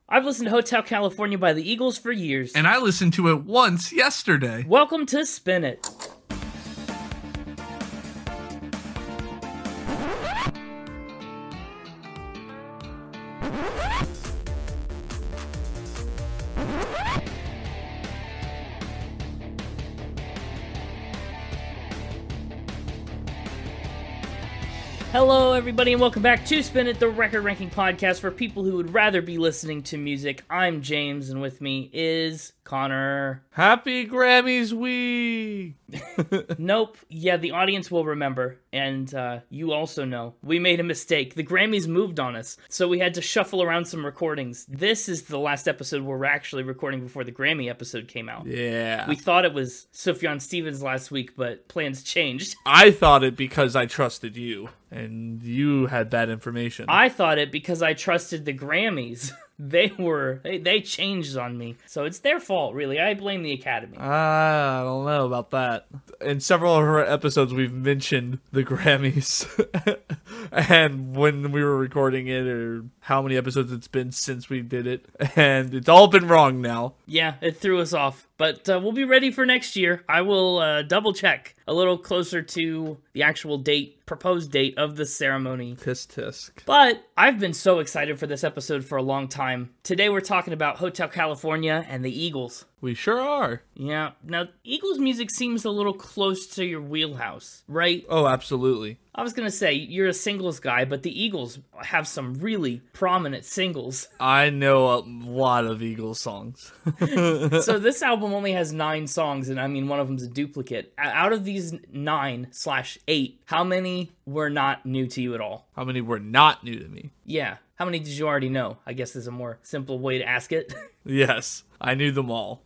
I've listened to Hotel California by the Eagles for years. And I listened to it once yesterday. Welcome to Spin It. Hello, everybody, and welcome back to Spin It, the record ranking podcast for people who would rather be listening to music. I'm James, and with me is Connor. Happy Grammys week! Nope. Yeah, the audience will remember, and you also know. We made a mistake. The Grammys moved on us, so we had to shuffle around some recordings. This is the last episode where we're actually recording before the Grammy episode came out. Yeah. We thought it was Sufjan Stevens last week, but plans changed. I thought it because I trusted you, and you had bad information. I thought it because I trusted the Grammys. They changed on me. So it's their fault, really. I blame the Academy. I don't know about that. In several of our episodes, we've mentioned the Grammys. And when we were recording it, or how many episodes it's been since we did it. And it's all been wrong now. Yeah, it threw us off. But we'll be ready for next year. I will double check a little closer to the actual date, proposed date of the ceremony. Tisk tisk. But I've been so excited for this episode for a long time. Today we're talking about Hotel California and the Eagles. We sure are. Yeah. Now, Eagles music seems a little close to your wheelhouse, right? Oh, absolutely. I was going to say, you're a singles guy, but the Eagles have some really prominent singles. I know a lot of Eagles songs. So this album only has 9 songs, and I mean, one of them's a duplicate. Out of these 9/8, how many were not new to you at all? How many were not new to me? Yeah. How many did you already know? I guess is a more simple way to ask it. Yes, I knew them all.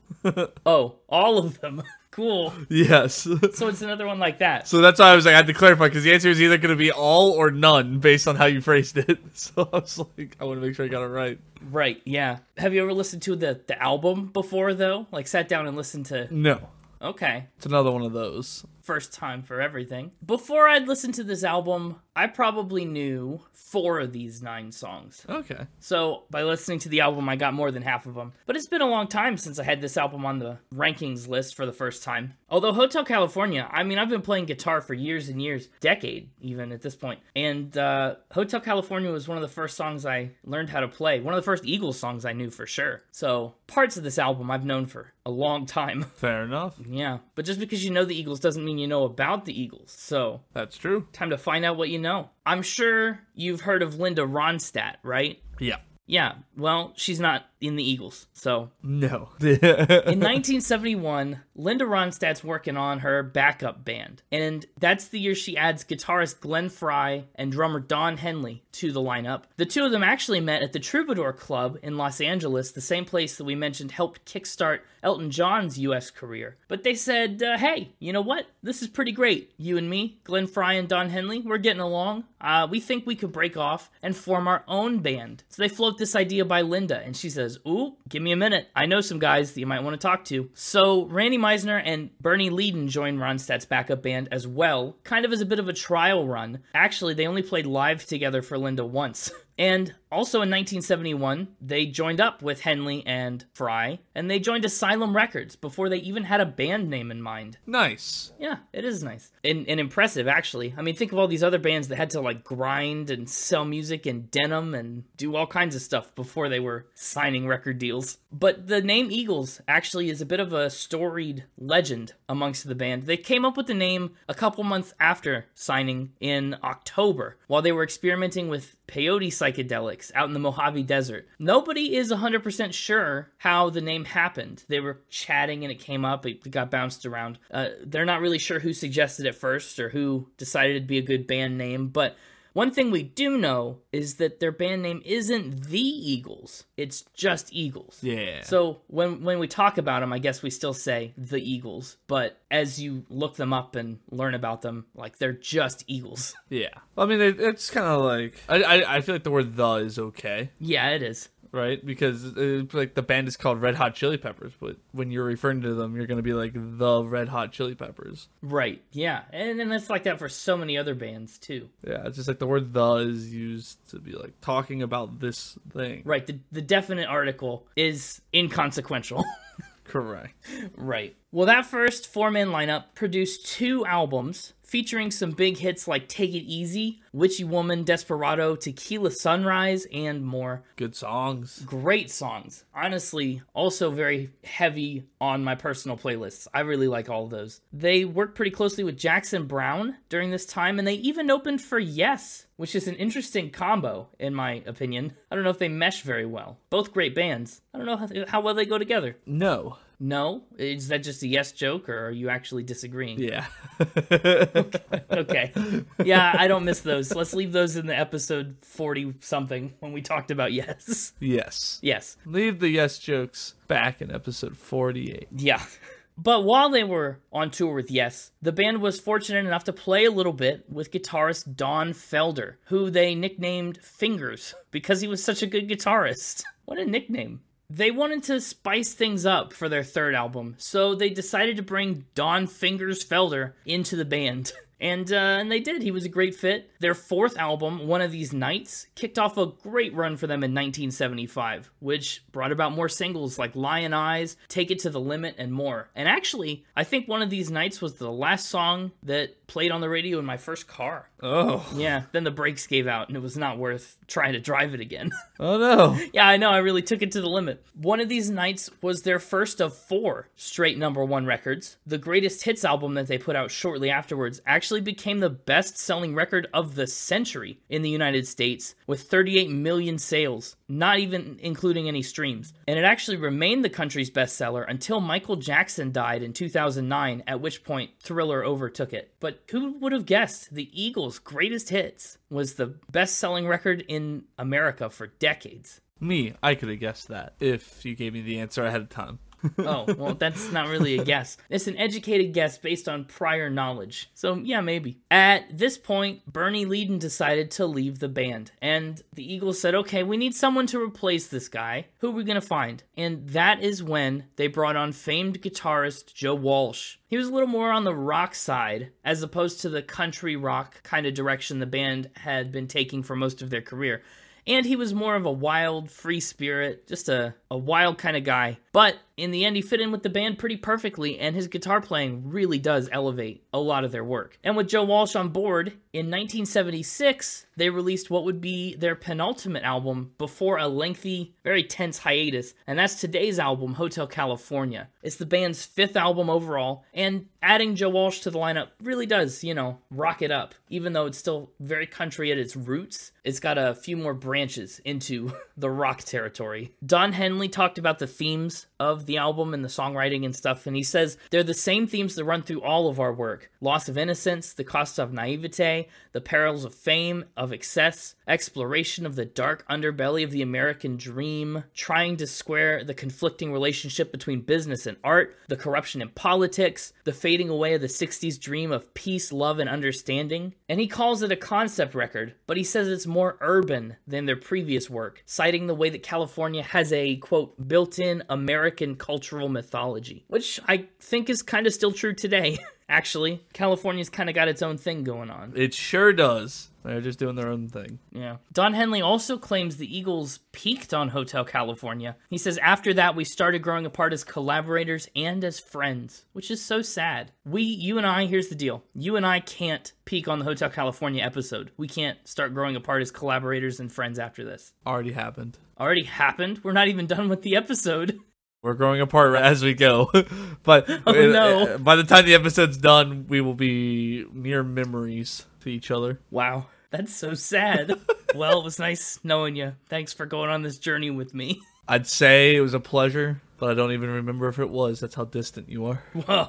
Oh, all of them. Cool. Yes. So it's another one like that. So that's why I was like, I had to clarify, because the answer is either going to be all or none based on how you phrased it. So I was like, I want to make sure I got it right. Right, yeah. Have you ever listened to the album before, though? Like, sat down and listened to... No. Okay. It's another one of those. First time for everything. Before I'd listened to this album, I probably knew 4 of these 9 songs. Okay. So by listening to the album, I got more than half of them. But it's been a long time since I had this album on the rankings list for the first time. Although Hotel California, I mean, I've been playing guitar for years and years, decade even at this point. And Hotel California was one of the first songs I learned how to play. One of the first Eagles songs I knew for sure. So parts of this album I've known for a long time. Fair enough. Yeah, but just because you know the Eagles doesn't mean you know about the Eagles. So that's true. Time to find out what you know. I'm sure you've heard of Linda Ronstadt, right? Yeah. Yeah, well, she's not in the Eagles, so... No. In 1971, Linda Ronstadt's working on her backup band, and that's the year she adds guitarist Glenn Frey and drummer Don Henley to the lineup. The two of them actually met at the Troubadour Club in Los Angeles, the same place that we mentioned helped kickstart Elton John's U.S. career. But they said, hey, you know what? This is pretty great. You and me, Glenn Frey and Don Henley, we're getting along. We think we could break off and form our own band. So they float this idea by Linda, and she says, ooh, give me a minute. I know some guys that you might want to talk to. So Randy Meisner and Bernie Leadon joined Ronstadt's backup band as well, kind of as a bit of a trial run. Actually, they only played live together for Linda once. And also in 1971, they joined up with Henley and Frey, and they joined Asylum Records before they even had a band name in mind. Nice. Yeah, it is nice. And impressive, actually. I mean, think of all these other bands that had to, like, grind and sell music in denim and do all kinds of stuff before they were signing record deals. But the name Eagles actually is a bit of a storied legend amongst the band. They came up with the name a couple months after signing in October, while they were experimenting with peyote psychedelics out in the Mojave Desert. Nobody is 100% sure how the name happened. They were chatting and it came up, it got bounced around. They're not really sure who suggested it first or who decided it'd be a good band name, but one thing we do know is that their band name isn't the Eagles. It's just Eagles. Yeah. So when we talk about them, I guess we still say the Eagles. But as you look them up and learn about them, like, they're just Eagles. Yeah. I mean, it's kind of like... I feel like the word "the" is okay. Yeah, it is. right? Because like the band is called Red Hot Chili Peppers, but when you're referring to them, you're going to be like the Red Hot Chili Peppers. Right, yeah. And then it's like that for so many other bands, too. Yeah, it's just like the word "the" is used to be like talking about this thing. Right, the definite article is inconsequential. Correct. Right. Well, that first four-man lineup produced 2 albums featuring some big hits like Take It Easy, Witchy Woman, Desperado, Tequila Sunrise, and more. Good songs. Great songs. Honestly, also very heavy on my personal playlists. I really like all of those. They worked pretty closely with Jackson Browne during this time, and they even opened for Yes, which is an interesting combo, in my opinion. I don't know if they mesh very well. Both great bands. I don't know how well they go together. No. No? Is that just a yes joke, or are you actually disagreeing? Yeah. Okay. Yeah, I don't miss those. Let's leave those in the episode 40-something when we talked about Yes. Yes. Yes. Leave the yes jokes back in episode 48. Yeah. But while they were on tour with Yes, the band was fortunate enough to play a little bit with guitarist Don Felder, who they nicknamed Fingers because he was such a good guitarist. What a nickname. They wanted to spice things up for their third album, so they decided to bring Don Fingers Felder into the band. And they did. He was a great fit. Their fourth album, One of These Nights, kicked off a great run for them in 1975, which brought about more singles like Lion Eyes, Take It to the Limit, and more. And actually, I think One of These Nights was the last song that played on the radio in my first car. Oh. Yeah, then the brakes gave out, and it was not worth trying to drive it again. Oh, no. Yeah, I know. I really took it to the limit. One of These Nights was their first of 4 straight #1 records. The Greatest Hits album that they put out shortly afterwards actually became the best-selling record of the century in the United States with 38 million sales, not even including any streams. And it actually remained the country's bestseller until Michael Jackson died in 2009, at which point Thriller overtook it. But who would have guessed the Eagles' Greatest Hits was the best-selling record in America for decades? Me, I could have guessed that if you gave me the answer ahead of time. Oh, well, that's not really a guess. It's an educated guess based on prior knowledge. So, yeah, maybe. At this point, Bernie Leadon decided to leave the band. And the Eagles said, okay, we need someone to replace this guy. Who are we going to find? And that is when they brought on famed guitarist Joe Walsh. He was a little more on the rock side, as opposed to the country rock kind of direction the band had been taking for most of their career. And he was more of a wild, free spirit, just a wild kind of guy. But in the end, he fit in with the band pretty perfectly, and his guitar playing really does elevate a lot of their work. And with Joe Walsh on board, in 1976, they released what would be their penultimate album before a lengthy, very tense hiatus, and that's today's album, Hotel California. It's the band's 5th album overall, and adding Joe Walsh to the lineup really does, rock it up. Even though it's still very country at its roots, it's got a few more branches into the rock territory. Don Henley talked about the themes of the album and the songwriting and stuff, and he says they're the same themes that run through all of our work: loss of innocence, the cost of naivete, the perils of fame, of excess, exploration of the dark underbelly of the American dream, trying to square the conflicting relationship between business and art, the corruption in politics, the fading away of the 60s dream of peace, love, and understanding. And he calls it a concept record, but he says it's more urban than their previous work, citing the way that California has a, quote, built-in American cultural mythology, which I think is kind of still true today. Actually, California's kind of got its own thing going on. It sure does. They're just doing their own thing. Yeah. Don Henley also claims the Eagles peaked on Hotel California. He says, after that, we started growing apart as collaborators and as friends, which is so sad. You and I, here's the deal. You and I can't peak on the Hotel California episode. We can't start growing apart as collaborators and friends after this. Already happened. Already happened? We're not even done with the episode. We're growing apart as we go. But no. By the time the episode's done, we will be mere memories to each other. Wow. That's so sad. Well, it was nice knowing you. Thanks for going on this journey with me. I'd say it was a pleasure, but I don't even remember if it was. That's how distant you are. Whoa.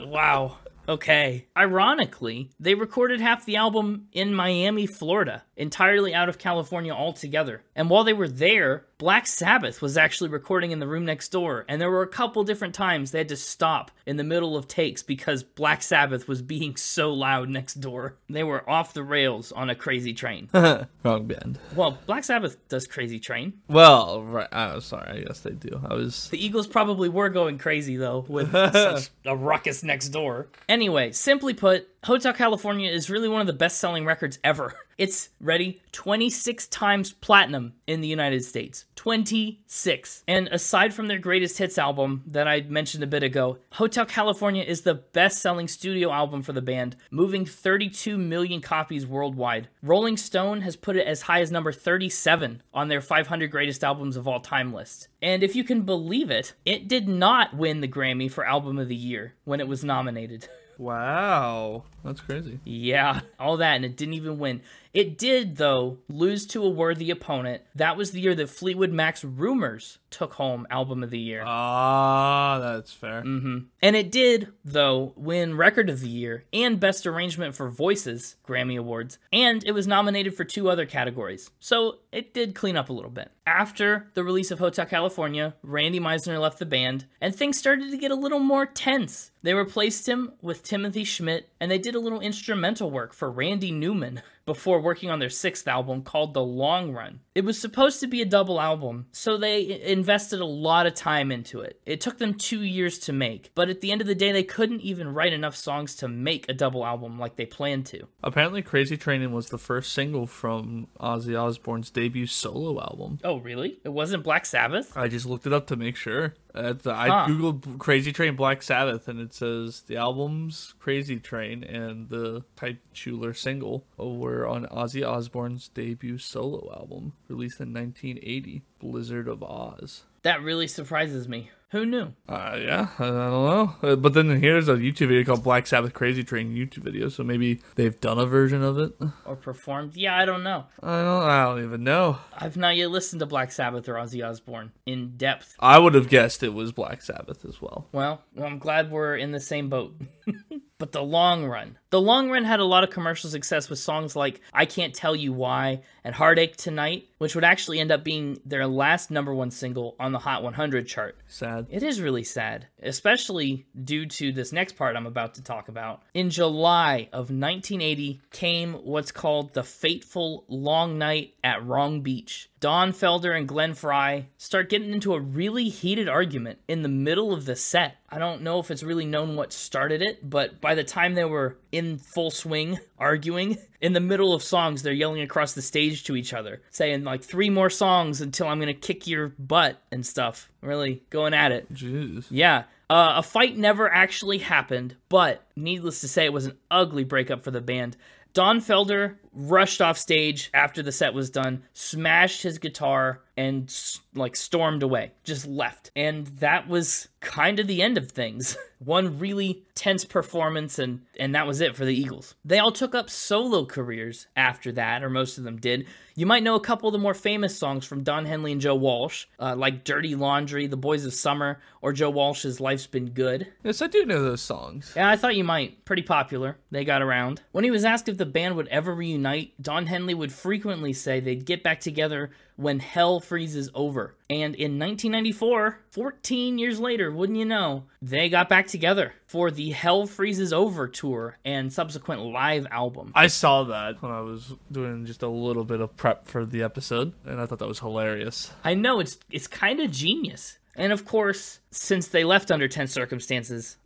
Wow. Okay. Ironically, they recorded half the album in Miami, Florida, entirely out of California altogether. And while they were there, Black Sabbath was actually recording in the room next door, and there were a couple different times they had to stop in the middle of takes because Black Sabbath was being so loud next door. They were off the rails on a Crazy Train. Wrong band. Well, Black Sabbath does Crazy Train. Well, right. Oh, sorry. I guess they do. The Eagles probably were going crazy, though, with such a ruckus next door. Anyway, simply put, Hotel California is really one of the best-selling records ever. It's, ready, 26 times platinum in the United States. 26. And aside from their greatest hits album that I mentioned a bit ago, Hotel California is the best-selling studio album for the band, moving 32 million copies worldwide. Rolling Stone has put it as high as number 37 on their 500 greatest albums of all time list. And if you can believe it, it did not win the Grammy for Album of the Year when it was nominated. Wow. That's crazy. Yeah, all that, and it didn't even win. It did, though, lose to a worthy opponent. That was the year that Fleetwood Mac's Rumors took home Album of the Year. Ah, that's fair. Mm-hmm. And it did, though, win Record of the Year and Best Arrangement for Voices Grammy Awards, and it was nominated for 2 other categories. So it did clean up a little bit. After the release of Hotel California, Randy Meisner left the band, and things started to get a little more tense. They replaced him with Timothy Schmidt, and they did a little instrumental work for Randy Newman before working on their 6th album called The Long Run. It was supposed to be a double album, so they invested a lot of time into it. It took them 2 years to make, but at the end of the day, they couldn't even write enough songs to make a double album like they planned to. Apparently, Crazy Train was the first single from Ozzy Osbourne's debut solo album. Oh, really? It wasn't Black Sabbath? I just looked it up to make sure. I googled Crazy Train Black Sabbath, and it says the album's Crazy Train and the titular single were on Ozzy Osbourne's debut solo album, released in 1980, Blizzard of Oz. That really surprises me. Who knew? Yeah, I don't know. But then here's a YouTube video called Black Sabbath Crazy Train YouTube video, so maybe they've done a version of it. Or performed? Yeah, I don't know. I don't even know. I've not yet listened to Black Sabbath or Ozzy Osbourne in depth. I would have guessed it was Black Sabbath as well. Well, I'm glad we're in the same boat. But The Long Run. The Long Run had a lot of commercial success with songs like I Can't Tell You Why and Heartache Tonight, which would actually end up being their last #1 single on the Hot 100 chart. Sad. It is really sad, especially due to this next part I'm about to talk about. In July of 1980 came what's called the fateful long night at Wrong Beach. Don Felder and Glenn Frey start getting into a really heated argument in the middle of the set. I don't know if it's really known what started it, but by the time they were in full swing arguing, in the middle of songs, they're yelling across the stage to each other, saying like 3 more songs until I'm gonna kick your butt and stuff. Really going at it. Jeez. Yeah. A fight never actually happened, but needless to say, it was an ugly breakup for the band. Don Felder rushed off stage after the set was done, smashed his guitar, and stormed away, just left. And that was kind of the end of things. One really tense performance, and that was it for the Eagles. They all took up solo careers after that, or most of them did. You might know a couple of the more famous songs from Don Henley and Joe Walsh, like Dirty Laundry, The Boys of Summer, or Joe Walsh's Life's Been Good. Yes, I do know those songs. Yeah, I thought you might. Pretty popular. They got around. When he was asked if the band would ever reunite, Don Henley would frequently say they'd get back together when hell freezes over. And in 1994, 14 years later, wouldn't you know, they got back together for the Hell Freezes Over tour and subsequent live album. I saw that when I was doing just a little bit of prep for the episode, and I thought that was hilarious. I know, it's kind of genius. And of course, since they left under tense circumstances,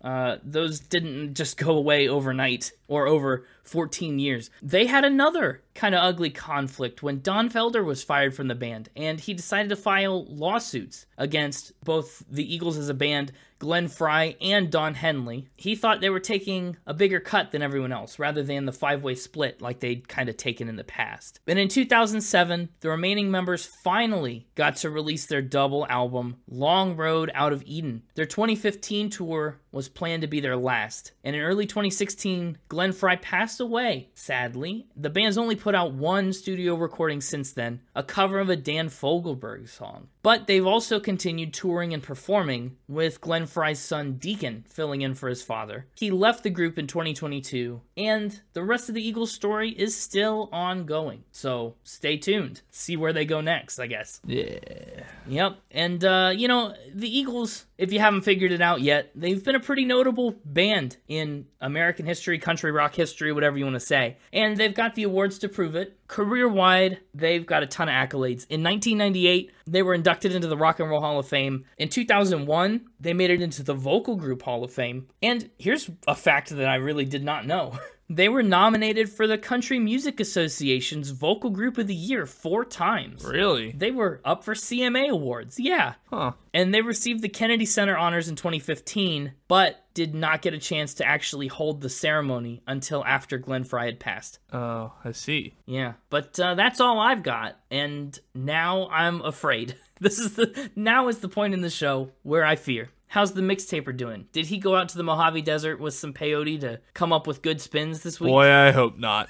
those didn't just go away overnight or over 14 years. They had another kind of ugly conflict when Don Felder was fired from the band, and he decided to file lawsuits against both the Eagles as a band, Glenn Frey, and Don Henley. He thought they were taking a bigger cut than everyone else, rather than the 5-way split like they'd kind of taken in the past. And in 2007, the remaining members finally got to release their double album, Long Road Out of Eden. Their 2015 tour was planned to be their last, and in early 2016, Glenn Frey passed away, sadly. The band's only put out one studio recording since then, a cover of a Dan Fogelberg song. But they've also continued touring and performing, with Glenn Fry's son Deacon filling in for his father. He left the group in 2022, and the rest of the Eagles story is still ongoing. So stay tuned. See where they go next, I guess. Yeah. Yep. And, you know, the Eagles, if you haven't figured it out yet, they've been a pretty notable band in American history, country rock history, whatever you want to say. And they've got the awards to prove it. Career-wide, they've got a ton of accolades. In 1998, they were inducted into the Rock and Roll Hall of Fame. In 2001, they made it into the Vocal Group Hall of Fame. And here's a fact that I really did not know. They were nominated for the Country Music Association's Vocal Group of the Year 4 times. Really? They were up for CMA awards, yeah. Huh. And they received the Kennedy Center honors in 2015, but did not get a chance to actually hold the ceremony until after Glenn Frey had passed. Oh, I see. Yeah, but that's all I've got, and now I'm afraid. Now is the point in the show where I fear. How's the mixtaper doing? Did he go out to the Mojave Desert with some peyote to come up with good spins this week? Boy, I hope not.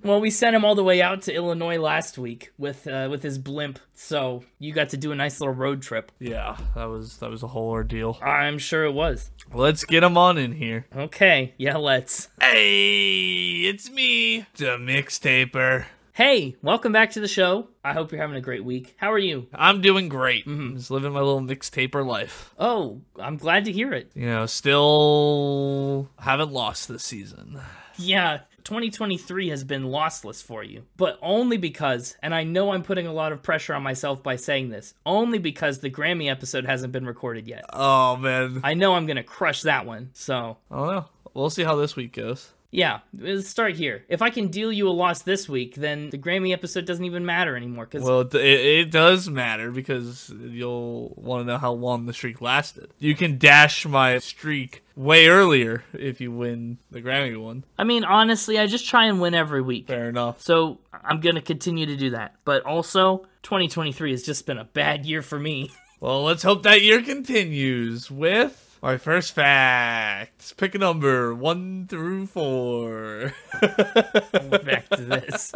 Well, we sent him all the way out to Illinois last week with his blimp, so you got to do a nice little road trip. Yeah, that was a whole ordeal. I'm sure it was. Let's get him on in here. Okay, yeah, let's. Hey, it's me, the mixtaper. Hey, welcome back to the show. I hope you're having a great week. How are you? I'm doing great. Just living my little mixtaper life. Oh, I'm glad to hear it. You know, still haven't lost this season. Yeah, 2023 has been lossless for you, but only because, and I know I'm putting a lot of pressure on myself by saying this, only because the Grammy episode hasn't been recorded yet. Oh, man. I know I'm going to crush that one, so. Oh, no. We'll see how this week goes. Yeah, let's start here. If I can deal you a loss this week, then the Grammy episode doesn't even matter anymore. Well, it does matter because you'll want to know how long the streak lasted. You can dash my streak way earlier if you win the Grammy one. I mean, honestly, I just try and win every week. Fair enough. So I'm going to continue to do that. But also, 2023 has just been a bad year for me. Well, let's hope that year continues with my first fact. Pick a number 1 through 4. Back to this.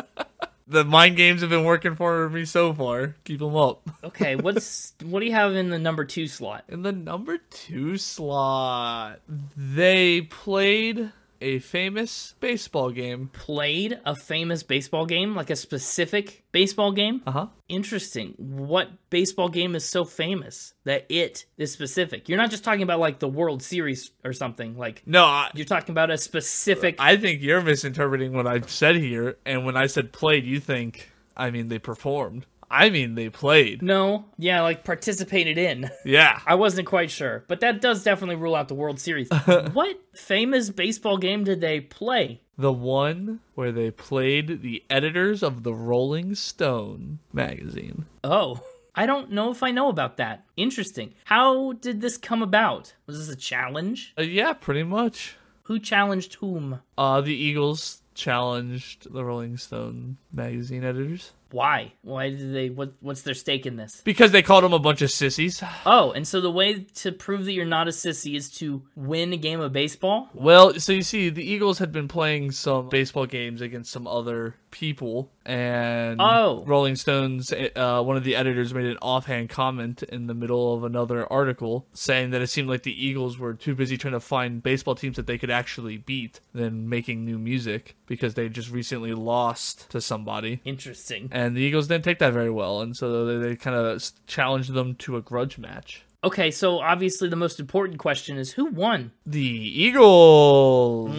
The mind games have been working for me so far. Keep them up. Okay, what do you have in the number 2 slot? In the number 2 slot, they played a famous baseball game. Played a famous baseball game? Like a specific baseball game? Uh-huh. Interesting. What baseball game is so famous that it is specific? You're not just talking about like the World Series or something. Like, no, you're talking about a specific. I think you're misinterpreting what I've said here. And when I said played, you think, I mean, they performed. I mean, they played. No, yeah, like participated in. Yeah. I wasn't quite sure, but that does definitely rule out the World Series. What famous baseball game did they play? The one where they played the editors of the Rolling Stone magazine. Oh, I don't know if I know about that. Interesting. How did this come about? Was this a challenge? Yeah, pretty much. Who challenged whom? The Eagles challenged the Rolling Stone magazine editors. Why? Why did they? What's their stake in this? Because they called them a bunch of sissies. Oh, and so the way to prove that you're not a sissy is to win a game of baseball? Well, so you see, the Eagles had been playing some baseball games against some other people, and Rolling Stones, one of the editors made an offhand comment in the middle of another article saying that it seemed like the Eagles were too busy trying to find baseball teams that they could actually beat than making new music because they just recently lost to somebody. Interesting. And the Eagles didn't take that very well, and so they kind of challenged them to a grudge match. Okay, so obviously the most important question is who won? The Eagles!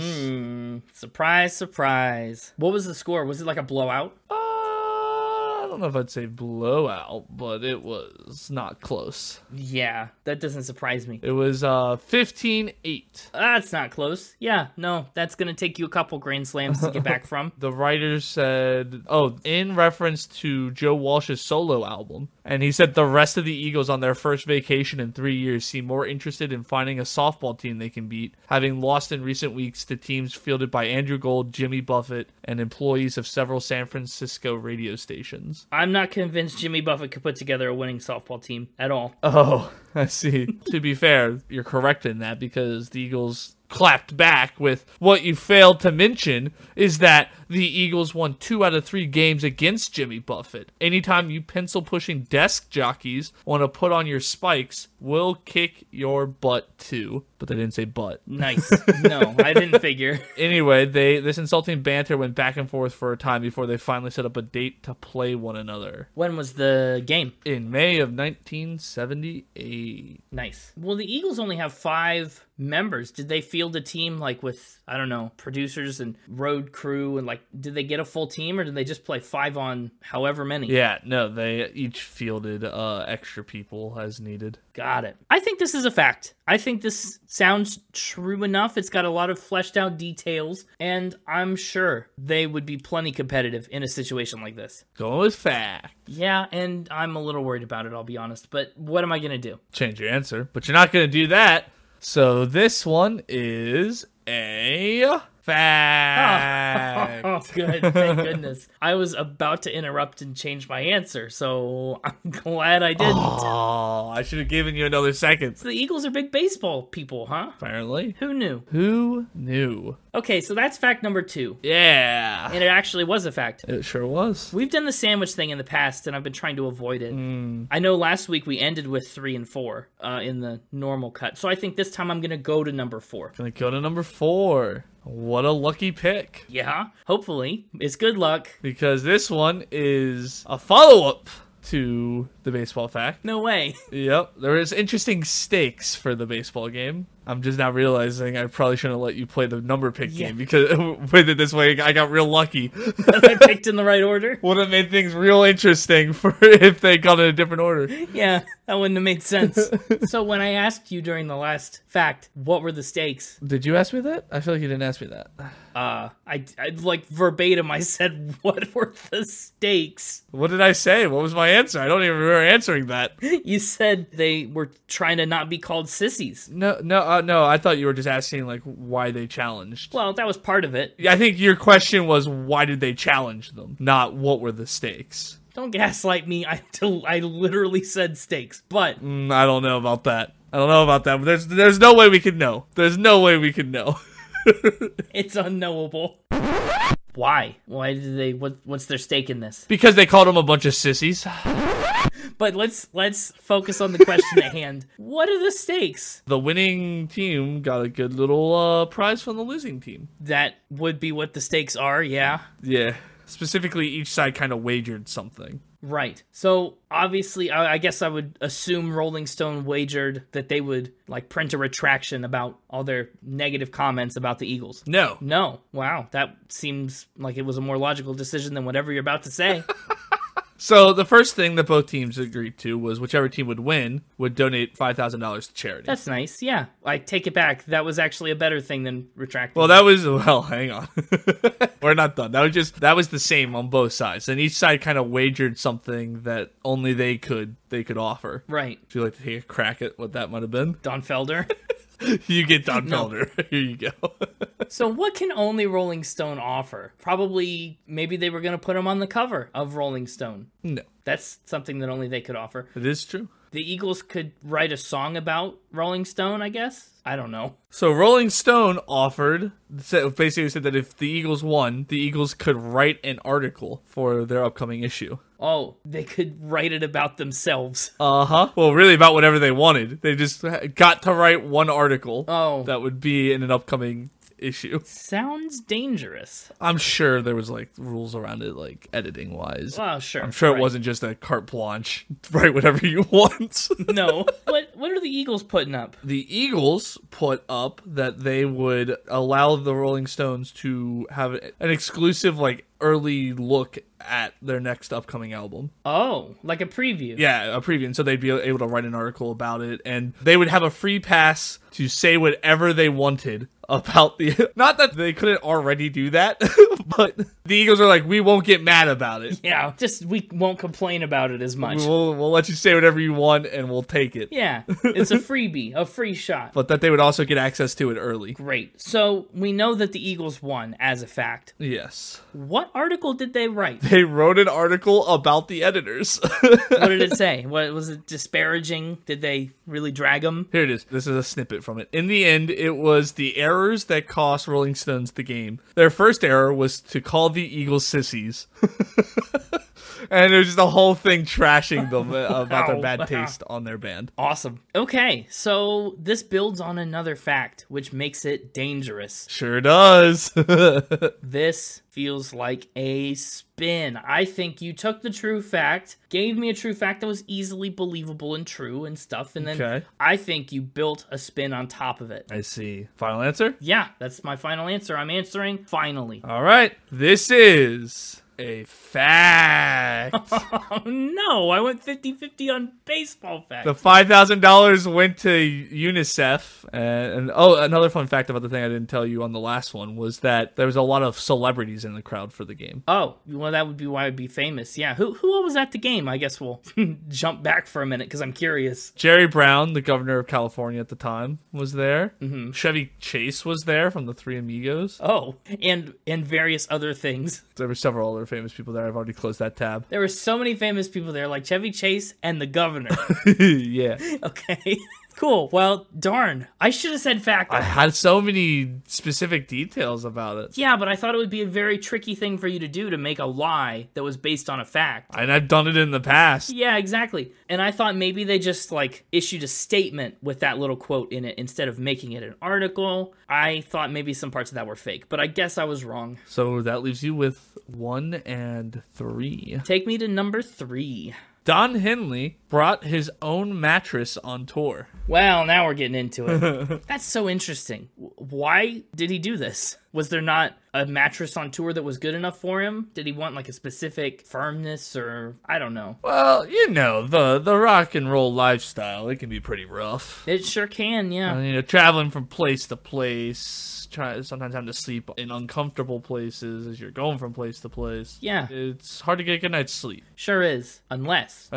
Surprise, surprise. What was the score? Was it like a blowout? I don't know if I'd say blowout, but it was not close. Yeah, that doesn't surprise me. It was 15-8. That's not close. Yeah, no, that's going to take you a couple Grand Slams to get back from. The writers said, in reference to Joe Walsh's solo album, and he said the rest of the Eagles on their first vacation in 3 years seem more interested in finding a softball team they can beat, having lost in recent weeks to teams fielded by Andrew Gold, Jimmy Buffett, and employees of several San Francisco radio stations. I'm not convinced Jimmy Buffett could put together a winning softball team at all. Oh, I see. To be fair, you're correct in that because the Eagles clapped back with what you failed to mention is that The Eagles won 2 out of 3 games against Jimmy Buffett. Anytime you pencil-pushing desk jockeys want to put on your spikes, we'll kick your butt too. But they didn't say butt. Nice. No, I didn't figure. Anyway, this insulting banter went back and forth for a time before they finally set up a date to play one another. When was the game? In May of 1978. Nice. Well, the Eagles only have 5 members. Did they field a team like with, I don't know, producers and road crew, and like, did they get a full team, or did they just play 5 on however many? Yeah, no, they each fielded extra people as needed. Got it. I think this is a fact. I think this sounds true enough. It's got a lot of fleshed out details, and I'm sure they would be plenty competitive in a situation like this. Going with fact. Yeah, and I'm a little worried about it, I'll be honest, but what am I going to do? Change your answer, but you're not going to do that. So this one is a fact. Oh, good. Thank goodness. I was about to interrupt and change my answer, so I'm glad I didn't. Oh, I should have given you another second. So the Eagles are big baseball people, huh? Apparently. Who knew? Who knew? Okay, so that's fact number 2. Yeah. And it actually was a fact. It sure was. We've done the sandwich thing in the past, and I've been trying to avoid it. I know last week we ended with 3 and 4 in the normal cut, so I think this time I'm going to go to number 4. Gonna go to number 4. What a lucky pick. Yeah, hopefully. It's good luck. Because this one is a follow-up to the baseball fact. No way. Yep. There is interesting stakes for the baseball game. I'm just now realizing I probably shouldn't let you play the number pick game, because with it this way, I got real lucky. I picked in the right order? Would have made things real interesting for if they got in a different order. Yeah, that wouldn't have made sense. So when I asked you during the last fact, what were the stakes? Did you ask me that? I feel like you didn't ask me that. I like verbatim, I said, what were the stakes? What did I say? What was my answer? I don't even remember answering that. You said they were trying to not be called sissies. No, I thought you were just asking, like, why they challenged. Well, that was part of it. I think your question was, why did they challenge them? Not, what were the stakes? Don't gaslight me. I literally said stakes, but... I don't know about that. But there's no way we could know. There's no way we could know. It's unknowable. Why? Why did they... What's their stake in this? Because they called them a bunch of sissies. But let's focus on the question at hand. What are the stakes? The winning team got a good little prize from the losing team. That would be what the stakes are, yeah? Yeah. Specifically, each side kind of wagered something. Right. So, obviously, I guess I would assume Rolling Stone wagered that they would, like, print a retraction about all their negative comments about the Eagles. No. Wow. That seems like it was a more logical decision than whatever you're about to say. So the first thing that both teams agreed to was whichever team would win would donate $5,000 to charity. That's nice, yeah. I take it back. That was actually a better thing than retracting. Well, hang on. We're not done. That was the same on both sides. And each side kind of wagered something that only they could offer. Right. Would you like to take a crack at what that might have been? Don Felder? You get Don Felder. Here you go. So what can only Rolling Stone offer? Probably, maybe they were going to put him on the cover of Rolling Stone. No. That's something that only they could offer. It is true. The Eagles could write a song about Rolling Stone, I guess? I don't know. So Rolling Stone basically said that if the Eagles won, the Eagles could write an article for their upcoming issue. Oh, they could write it about themselves. Uh-huh. Well, really about whatever they wanted. They just got to write one article that would be in an upcoming issue. Sounds dangerous. I'm sure there was like rules around it, like editing wise. Well, sure. I'm sure it wasn't just a carte blanche. Write whatever you want. No. What are the Eagles putting up? The Eagles put up that they would allow the Rolling Stones to have an exclusive, like, early look at their next upcoming album. Oh, like a preview. Yeah, a preview. And so they'd be able to write an article about it, and they would have a free pass to say whatever they wanted about the... Not that they couldn't already do that, but the Eagles are like, we won't get mad about it. Yeah, just we won't complain about it as much. We'll let you say whatever you want, and we'll take it. Yeah, it's a freebie, a free shot. But that they would also get access to it early. Great. So we know that the Eagles won as a fact. Yes. What article did they write? They wrote an article about the editors. What did it say? What was it, disparaging? Did they really drag them? Here it is. This is a snippet from it. In the end, it was the era errors that cost Rolling Stones the game. Their first error was to call the Eagles sissies. And it was just a whole thing trashing them about their bad taste on their band. Awesome. Okay, so this builds on another fact, which makes it dangerous. Sure does. This feels like a spin. I think you took the true fact, gave me a true fact that was easily believable and true and stuff, and then I think you built a spin on top of it. I see. Final answer? Yeah, that's my final answer. I'm answering finally. All right. This is a fact. Oh no, I went 50-50 on baseball facts. The $5,000 went to UNICEF. And another fun fact about the thing I didn't tell you on the last one was that there was a lot of celebrities in the crowd for the game. Oh, well, that would be why I'd be famous. Yeah, who all was at the game? I guess we'll jump back for a minute because I'm curious. Jerry Brown, the governor of California at the time, was there. Mm-hmm. Chevy Chase was there from the Three Amigos. Oh, and various other things. There were several other famous people there. I've already closed that tab. There were so many famous people there, like Chevy Chase and the governor. Yeah. Okay. Cool. Well, darn. I should have said fact. I had so many specific details about it. Yeah, but I thought it would be a very tricky thing for you to do to make a lie that was based on a fact. And I've done it in the past. Yeah, exactly. And I thought maybe they just, like, issued a statement with that little quote in it instead of making it an article. I thought maybe some parts of that were fake, but I guess I was wrong. So that leaves you with 1 and 3. Take me to number 3. Don Henley brought his own mattress on tour. Well, now we're getting into it. That's so interesting. Why did he do this? Was there not a mattress on tour that was good enough for him? Did he want like a specific firmness or I don't know? Well, you know, the rock and roll lifestyle, it can be pretty rough. It sure can, yeah. You know, traveling from place to place, sometimes having to sleep in uncomfortable places as you're going from place to place. Yeah. It's hard to get a good night's sleep. Sure is. Unless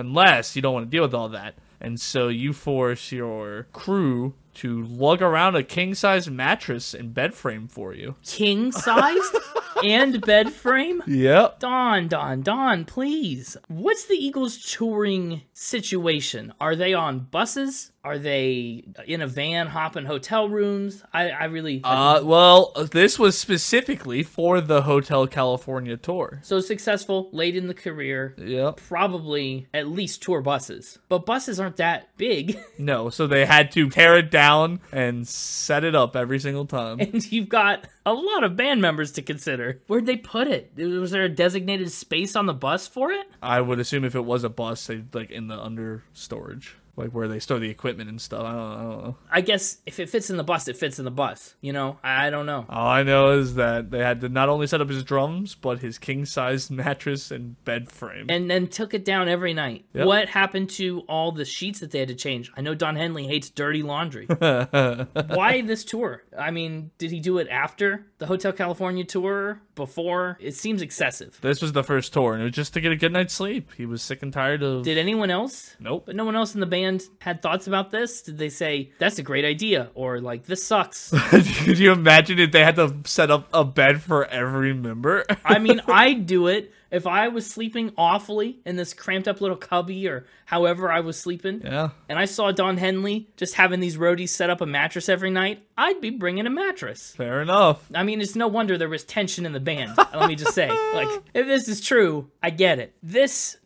you don't want to deal with all that. And so you force your crew to lug around a king-size mattress and bed frame for you. King-sized? And bed frame? Yep. Don, please. What's the Eagles touring situation? Are they on buses? Are they in a van hopping hotel rooms? I really... Well, this was specifically for the Hotel California tour. So successful, late in the career. Yep. Probably at least tour buses. But buses aren't that big. No, so they had to tear it down and set it up every single time. And you've got a lot of band members to consider. Where'd they put it? Was there a designated space on the bus for it? I would assume if it was a bus, they'd like in the under storage. Like where they store the equipment and stuff. I don't know. I guess if it fits in the bus, it fits in the bus. You know? I don't know. All I know is that they had to not only set up his drums, but his king-size mattress and bed frame. And then took it down every night. Yep. What happened to all the sheets that they had to change? I know Don Henley hates dirty laundry. Why this tour? I mean, did he do it after the Hotel California tour? Before? It seems excessive. This was the first tour, and it was just to get a good night's sleep. He was sick and tired of... Did anyone else? Nope. But no one else in the band had thoughts about this? Did they say, that's a great idea? Or like, this sucks? Could you imagine if they had to set up a bed for every member? I mean, I'd do it. If I was sleeping awfully in this cramped up little cubby or however I was sleeping, yeah, and I saw Don Henley just having these roadies set up a mattress every night, I'd be bringing a mattress. Fair enough. I mean, it's no wonder there was tension in the band. Let me just say, like, if this is true, I get it. That's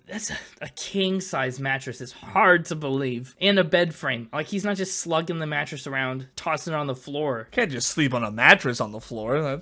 a king-size mattress. It's hard to believe. And a bed frame. Like, he's not just slugging the mattress around, tossing it on the floor. Can't just sleep on a mattress on the floor.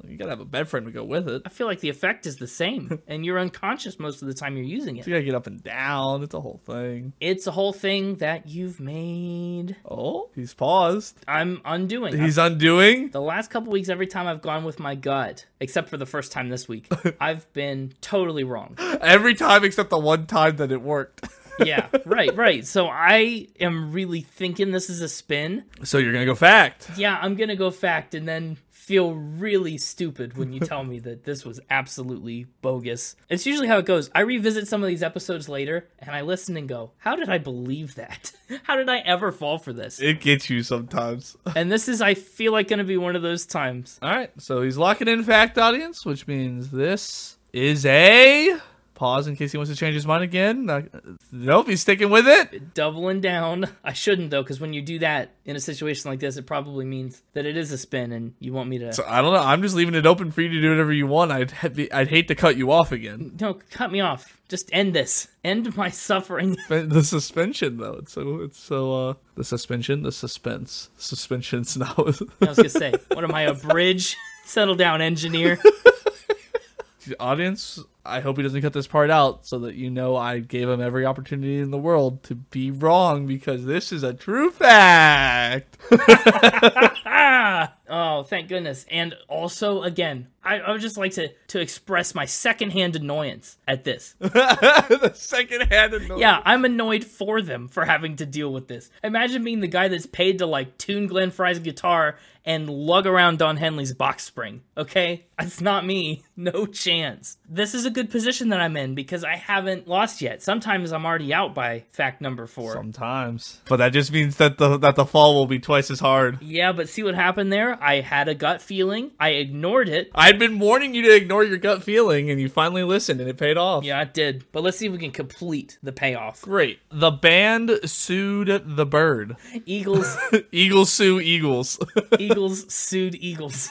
You gotta have a bed frame to go with it. I feel like the effect is the same, and you're unconscious most of the time you're using it. So you gotta get up and down. It's a whole thing. It's a whole thing that you've made. Oh, he's paused. I'm undoing. He's undoing? The last couple weeks, every time I've gone with my gut, except for the first time this week, I've been totally wrong. Every time except the one time that it worked. Yeah, right. So I am really thinking this is a spin. So you're gonna go fact. Yeah, I'm gonna go fact, and then feel really stupid when you tell me that this was absolutely bogus. It's usually how it goes. I revisit some of these episodes later, and I listen and go, how did I believe that? How did I ever fall for this? It gets you sometimes. And this is, I feel like, going to be one of those times. All right, so he's locking in fact, audience, which means this is a pause in case he wants to change his mind again. Nope, he's sticking with it. Doubling down. I shouldn't, though, because when you do that in a situation like this, it probably means that it is a spin and you want me to... So I don't know. I'm just leaving it open for you to do whatever you want. I'd hate to cut you off again. No, cut me off. Just end this. End my suffering. The suspension, though. The suspension, the suspense. Suspension's now. I was gonna say, what am I, a bridge? Settle down, engineer. The audience, I hope he doesn't cut this part out so that you know I gave him every opportunity in the world to be wrong because this is a true fact. Oh, thank goodness. And also, again, I would just like to express my secondhand annoyance at this. The secondhand annoyance. Yeah, I'm annoyed for them for having to deal with this. Imagine being the guy that's paid to, like, tune Glenn Frey's guitar and lug around Don Henley's box spring, okay? It's not me. No chance. This is a good position that I'm in because I haven't lost yet. Sometimes I'm already out by fact number 4. Sometimes. But that just means that the fall will be twice as hard. Yeah, but see what happened there? I had a gut feeling. I ignored it. I'd been warning you to ignore your gut feeling, and you finally listened, and it paid off. Yeah, it did. But let's see if we can complete the payoff. Great. The band sued the bird. Eagles. Eagles sue Eagles. Eagles sued Eagles.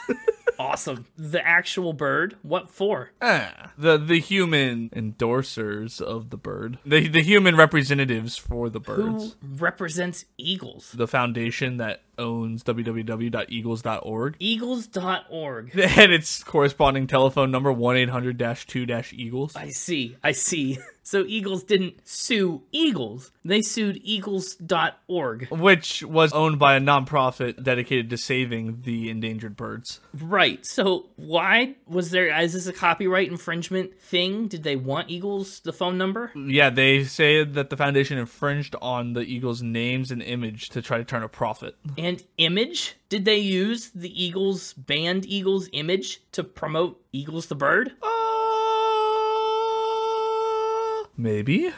Awesome. The actual bird? What for? The human endorsers of the bird. The human representatives for the birds. Who represents Eagles? The foundation that owns www.eagles.org. Eagles.org. And its corresponding telephone number 1-800-2-Eagles. I see. So Eagles didn't sue Eagles. They sued Eagles.org. Which was owned by a nonprofit dedicated to saving the endangered birds. Right. So why is this a copyright infringement thing? Did they want Eagles, the phone number? Yeah, they say that the foundation infringed on the Eagles' names and image to try to turn a profit. And image? Did they use the Eagles, band Eagles image to promote Eagles the bird? Maybe.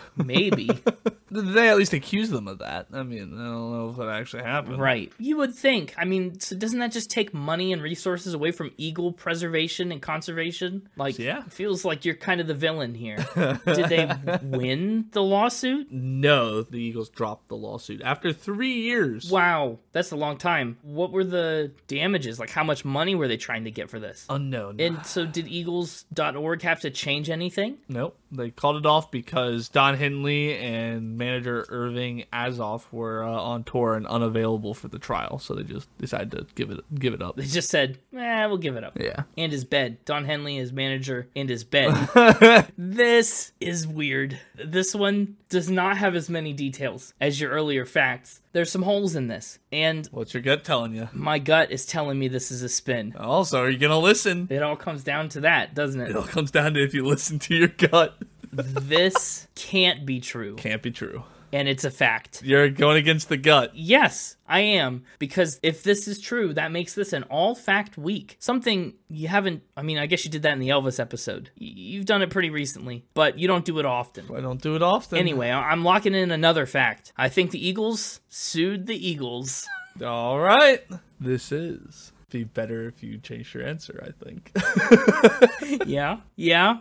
They at least accuse them of that. I mean, I don't know if that actually happened. Right. You would think. I mean, so doesn't that just take money and resources away from eagle preservation and conservation? Like, yeah. It feels like you're kind of the villain here. Did they win the lawsuit? No, the Eagles dropped the lawsuit after 3 years. Wow. That's a long time. What were the damages? Like, how much money were they trying to get for this? Unknown. And so did Eagles.org have to change anything? Nope. They called it off because Don Henley and manager Irving Azoff were on tour and unavailable for the trial, so they just decided to give it up. They just said, we'll give it up. Yeah. And his bed. Don Henley, his manager, and his bed. This is weird. This one does not have as many details as your earlier facts. There's some holes in this, and... What's your gut telling you? My gut is telling me this is a spin. Also, are you gonna listen? It all comes down to that, doesn't it? It all comes down to if you listen to your gut. This can't be true. Can't be true. And it's a fact. You're going against the gut. Yes, I am. Because if this is true, that makes this an all-fact week. Something you haven't... I mean, I guess you did that in the Elvis episode. You've done it pretty recently, but you don't do it often. I don't do it often. Anyway, I'm locking in another fact. I think the Eagles sued the Eagles. All right. This is... be better if you changed your answer, I think. Yeah.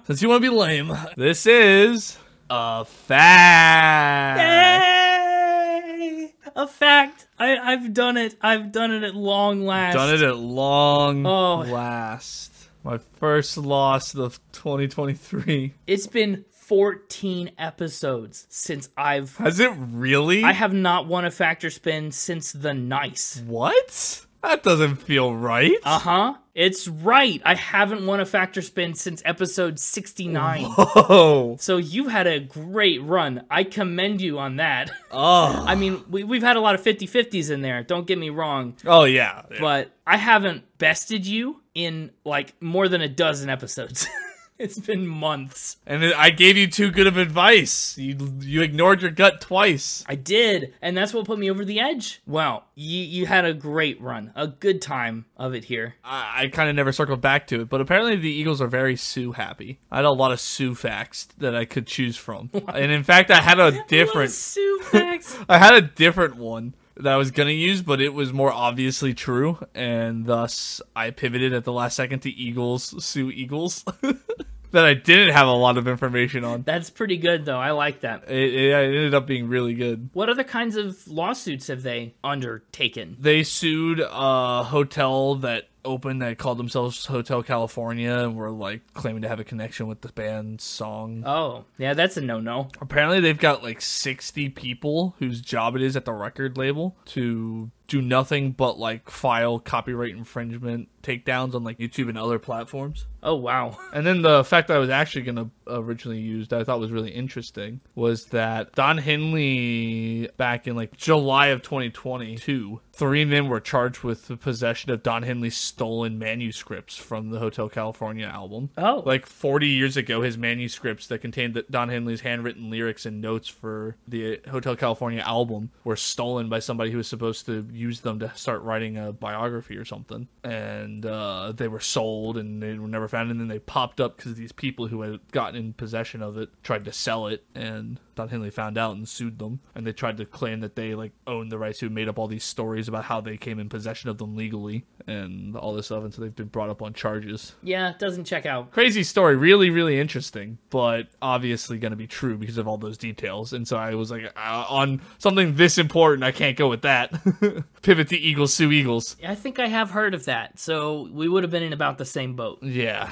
Since you want to be lame, this is a fact. Yay! A fact. I've done it. I've done it at long last. Done it at long last. My first loss of 2023. It's been 14 episodes since I've... Has it really? I have not won a factor spin since the Nice. What? That doesn't feel right. Uh-huh. It's right. I haven't won a factor spin since episode 69. Whoa. So you've had a great run. I commend you on that. Oh. I mean, we've had a lot of 50-50s in there. Don't get me wrong. Oh, yeah. But I haven't bested you in, like, more than a dozen episodes. It's been months. And I gave you too good of advice. You ignored your gut twice. I did, and that's what put me over the edge. Wow, you had a great run. A good time of it here. I kind of never circled back to it, but apparently the Eagles are very Sioux happy. I had a lot of Sioux facts that I could choose from. And in fact, I had a different... Sioux facts? I had a different one that I was going to use, but it was more obviously true, and thus I pivoted at the last second to Eagles, Sioux Eagles. that I didn't have a lot of information on. That's pretty good, though. I like that. It ended up being really good. What other kinds of lawsuits have they undertaken? They sued a hotel that opened that called themselves Hotel California and were like claiming to have a connection with the band's song. Oh, yeah, that's a no-no. Apparently they've got like 60 people whose job it is at the record label to do nothing but like file copyright infringement takedowns on like YouTube and other platforms. Oh, wow. And then the fact that I was actually going to originally use that I thought was really interesting was that Don Henley, back in like July of 2022, 3 men were charged with the possession of Don Henley's stolen manuscripts from the Hotel California album. Oh. Like 40 years ago, his manuscripts that contained Don Henley's handwritten lyrics and notes for the Hotel California album were stolen by somebody who was supposed to use them to start writing a biography or something. And they were sold and they were never found. And then they popped up because these people who had gotten in possession of it tried to sell it, and Don Henley found out and sued them. And they tried to claim that they like owned the rights, who made up all these stories about how they came in possession of them legally and all this stuff. And so they've been brought up on charges. Yeah, it doesn't check out. Crazy story, really, really interesting, but obviously going to be true because of all those details. And so I was like, on something this important, I can't go with that. Pivot to Eagles sue Eagles. I think I have heard of that, so we would have been in about the same boat. Yeah.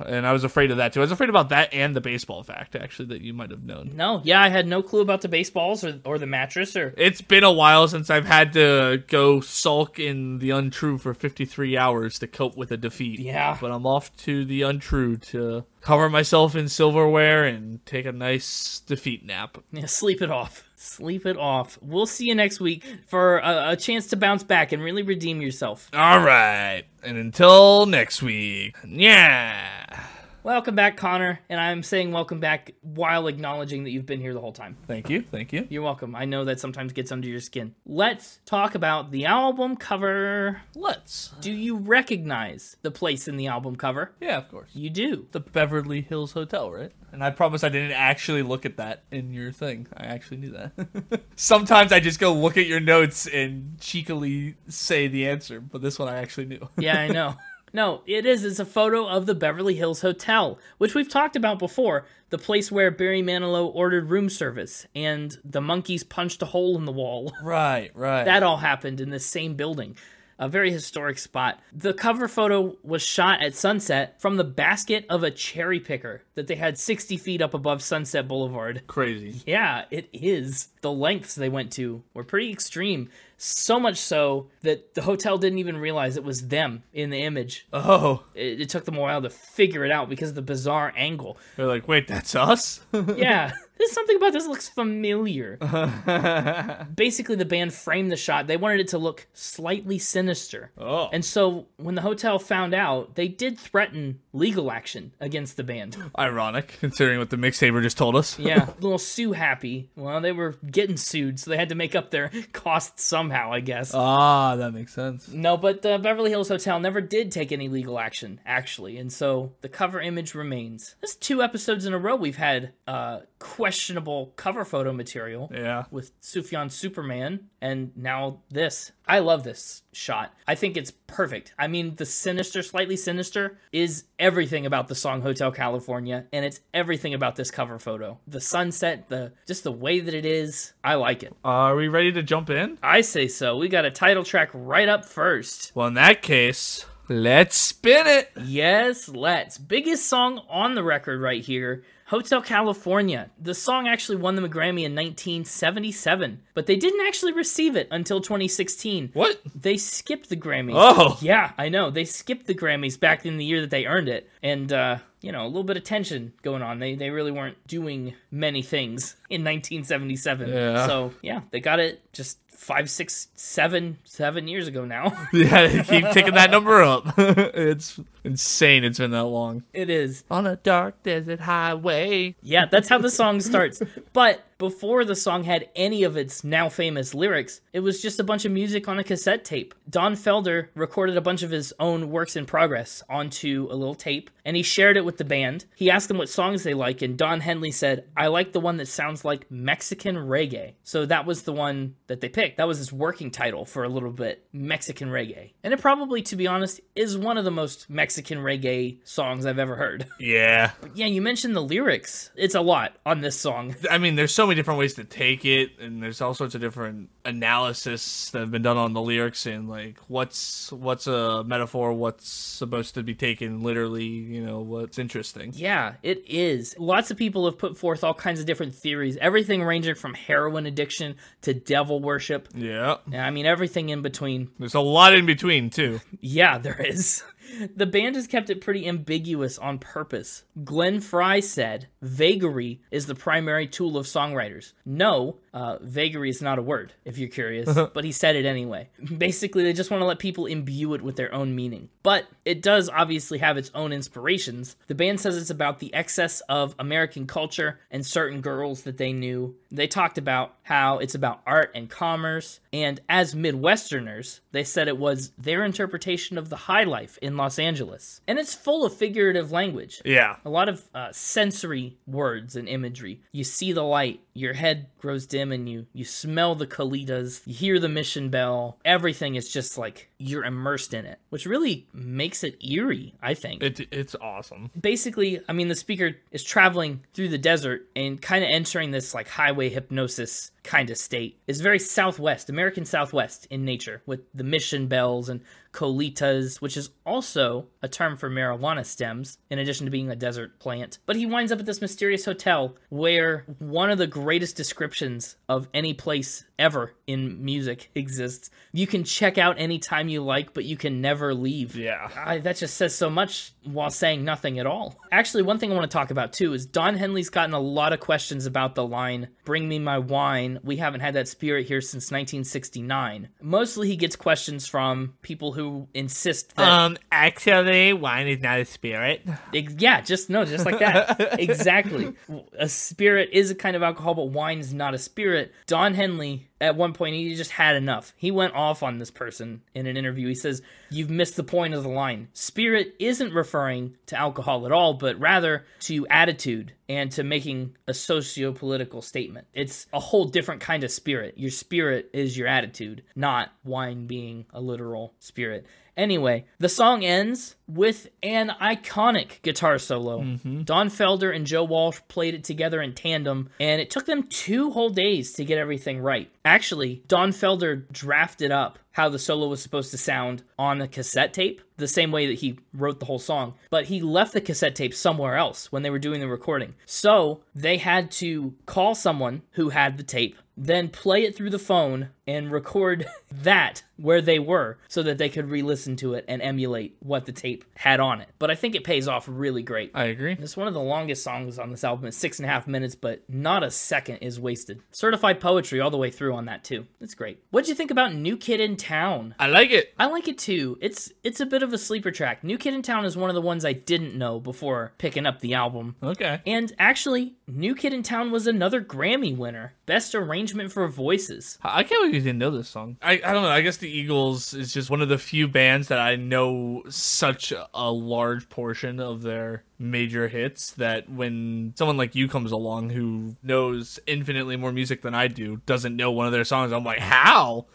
And I was afraid of that too. I was afraid about that and the baseball fact, actually, that you might have known. No, yeah, I had no clue about the baseballs or the mattress. It's been a while since I've had to go sulk in the untrue for 53 hours to cope with a defeat. Yeah. But I'm off to the untrue to cover myself in silverware and take a nice defeat nap. Yeah, sleep it off. Sleep it off. We'll see you next week for a chance to bounce back and really redeem yourself. All right. And until next week. Yeah. Welcome back, Connor, and I'm saying welcome back while acknowledging that you've been here the whole time. Thank you. You're welcome. I know that sometimes gets under your skin. Let's talk about the album cover. Let's. Do you recognize the place in the album cover? Yeah, of course. You do. The Beverly Hills Hotel, right? And I promise I didn't actually look at that in your thing. I actually knew that. Sometimes I just go look at your notes and cheekily say the answer, but this one I actually knew. Yeah, I know. No, it is. It's a photo of the Beverly Hills Hotel, which we've talked about before. The place where Barry Manilow ordered room service and the monkeys punched a hole in the wall. Right. That all happened in this same building. A very historic spot. The cover photo was shot at sunset from the basket of a cherry picker that they had 60 feet up above Sunset Boulevard. Crazy. Yeah, it is. The lengths they went to were pretty extreme. So much so that the hotel didn't even realize it was them in the image. Oh. It took them a while to figure it out because of the bizarre angle. They're like, wait, that's us? Yeah. There's something about this looks familiar. Basically, the band framed the shot. They wanted it to look slightly sinister. Oh. And so when the hotel found out, they did threaten legal action against the band. Ironic, considering what the mixtaper just told us. Yeah, a little sue happy. Well, they were getting sued, so they had to make up their costs somehow, I guess. Ah, that makes sense. No, but the Beverly Hills Hotel never did take any legal action, actually, and so the cover image remains. This is 2 episodes in a row we've had questionable cover photo material. Yeah. With Sufjan Superman, and now this. I love this shot. I think it's perfect. I mean, the sinister, slightly sinister, is everything about the song Hotel California, and it's everything about this cover photo. The sunset, just the way that it is, I like it. Are we ready to jump in? I say so. We got a title track right up first. Well, in that case, let's spin it. Yes, let's. Biggest song on the record right here. Hotel California. The song actually won them a Grammy in 1977, but they didn't actually receive it until 2016. What? They skipped the Grammys. Oh. Yeah, I know. They skipped the Grammys back in the year that they earned it. And, a little bit of tension going on. They really weren't doing many things in 1977. Yeah. So, yeah, they got it just 5, 6, 7 years ago now. Yeah, they keep taking that number up. It's insane it's been that long. It is. On a dark desert highway. Yeah, that's how the song starts. But before the song had any of its now famous lyrics, it was just a bunch of music on a cassette tape. Don Felder recorded a bunch of his own works in progress onto a little tape, and he shared it with the band. He asked them what songs they like, and Don Henley said, "I like the one that sounds like Mexican reggae." So that was the one that they picked. That was his working title for a little bit, Mexican reggae. And it probably, to be honest, is one of the most Mexican reggae songs I've ever heard. Yeah. But yeah, you mentioned the lyrics. It's a lot on this song. I mean, there's so many different ways to take it, and there's all sorts of different analysis that have been done on the lyrics, and like what's a metaphor, what's supposed to be taken literally, you know, what's interesting. Yeah, it is. Lots of people have put forth all kinds of different theories, everything ranging from heroin addiction to devil worship. Yeah. I mean, everything in between. There's a lot in between, too. Yeah, there is. The band has kept it pretty ambiguous on purpose. Glenn Frey said, "Vagary is the primary tool of songwriters." No, vagary is not a word, if you're curious, but he said it anyway. Basically, they just want to let people imbue it with their own meaning. But it does obviously have its own inspirations. The band says it's about the excess of American culture and certain girls that they knew. They talked about how it's about art and commerce, and as Midwesterners, they said it was their interpretation of the high life in Los Angeles. And it's full of figurative language. Yeah. A lot of sensory words and imagery. You see the light, your head grows dim, and you smell the colitas, you hear the mission bell. Everything is just like you're immersed in it, which really makes it eerie, I think. It's awesome. Basically, I mean, the speaker is traveling through the desert and kind of entering this like highway hypnosis kind of state. It's very Southwest, American Southwest in nature, with the mission bells and colitas, which is also a term for marijuana stems, in addition to being a desert plant. But he winds up at this mysterious hotel where one of the greatest descriptions of any place ever in music exists. You can check out anytime you like, but you can never leave. Yeah. That just says so much while saying nothing at all. Actually, one thing I want to talk about too is Don Henley's gotten a lot of questions about the line, "Bring me my wine. We haven't had that spirit here since 1969. Mostly he gets questions from people who insist that... Actually, wine is not a spirit. Yeah, just like that. Exactly. A spirit is a kind of alcohol, but wine is not a spirit. Don Henley, at one point, he just had enough. He went off on this person in an interview. He says, "You've missed the point of the line. Spirit isn't referring to alcohol at all, but rather to attitude and to making a socio-political statement. It's a whole different kind of spirit. Your spirit is your attitude, not wine being a literal spirit." Anyway, the song ends with an iconic guitar solo. Don Felder and Joe Walsh played it together in tandem, and it took them 2 whole days to get everything right. Actually, Don Felder drafted up how the solo was supposed to sound on a cassette tape, the same way that he wrote the whole song, but he left the cassette tape somewhere else when they were doing the recording. So they had to call someone who had the tape, then play it through the phone and record that where they were so that they could re-listen to it and emulate what the tape had on it. But I think it pays off really great. I agree. It's one of the longest songs on this album. It's 6.5 minutes, but not a second is wasted. Certified poetry all the way through on that too. It's great. What'd you think about New Kid in Town? I like it. I like it too. It's a bit of a sleeper track. New Kid in Town is one of the ones I didn't know before picking up the album. Okay. And actually, New Kid in Town was another Grammy winner. Best Arrangement for Voices. I can't believe you didn't know this song. I don't know. I guess the Eagles is just one of the few bands that I know such a large portion of their major hits that when someone like you comes along who knows infinitely more music than I do, doesn't know one of their songs, I'm like, how?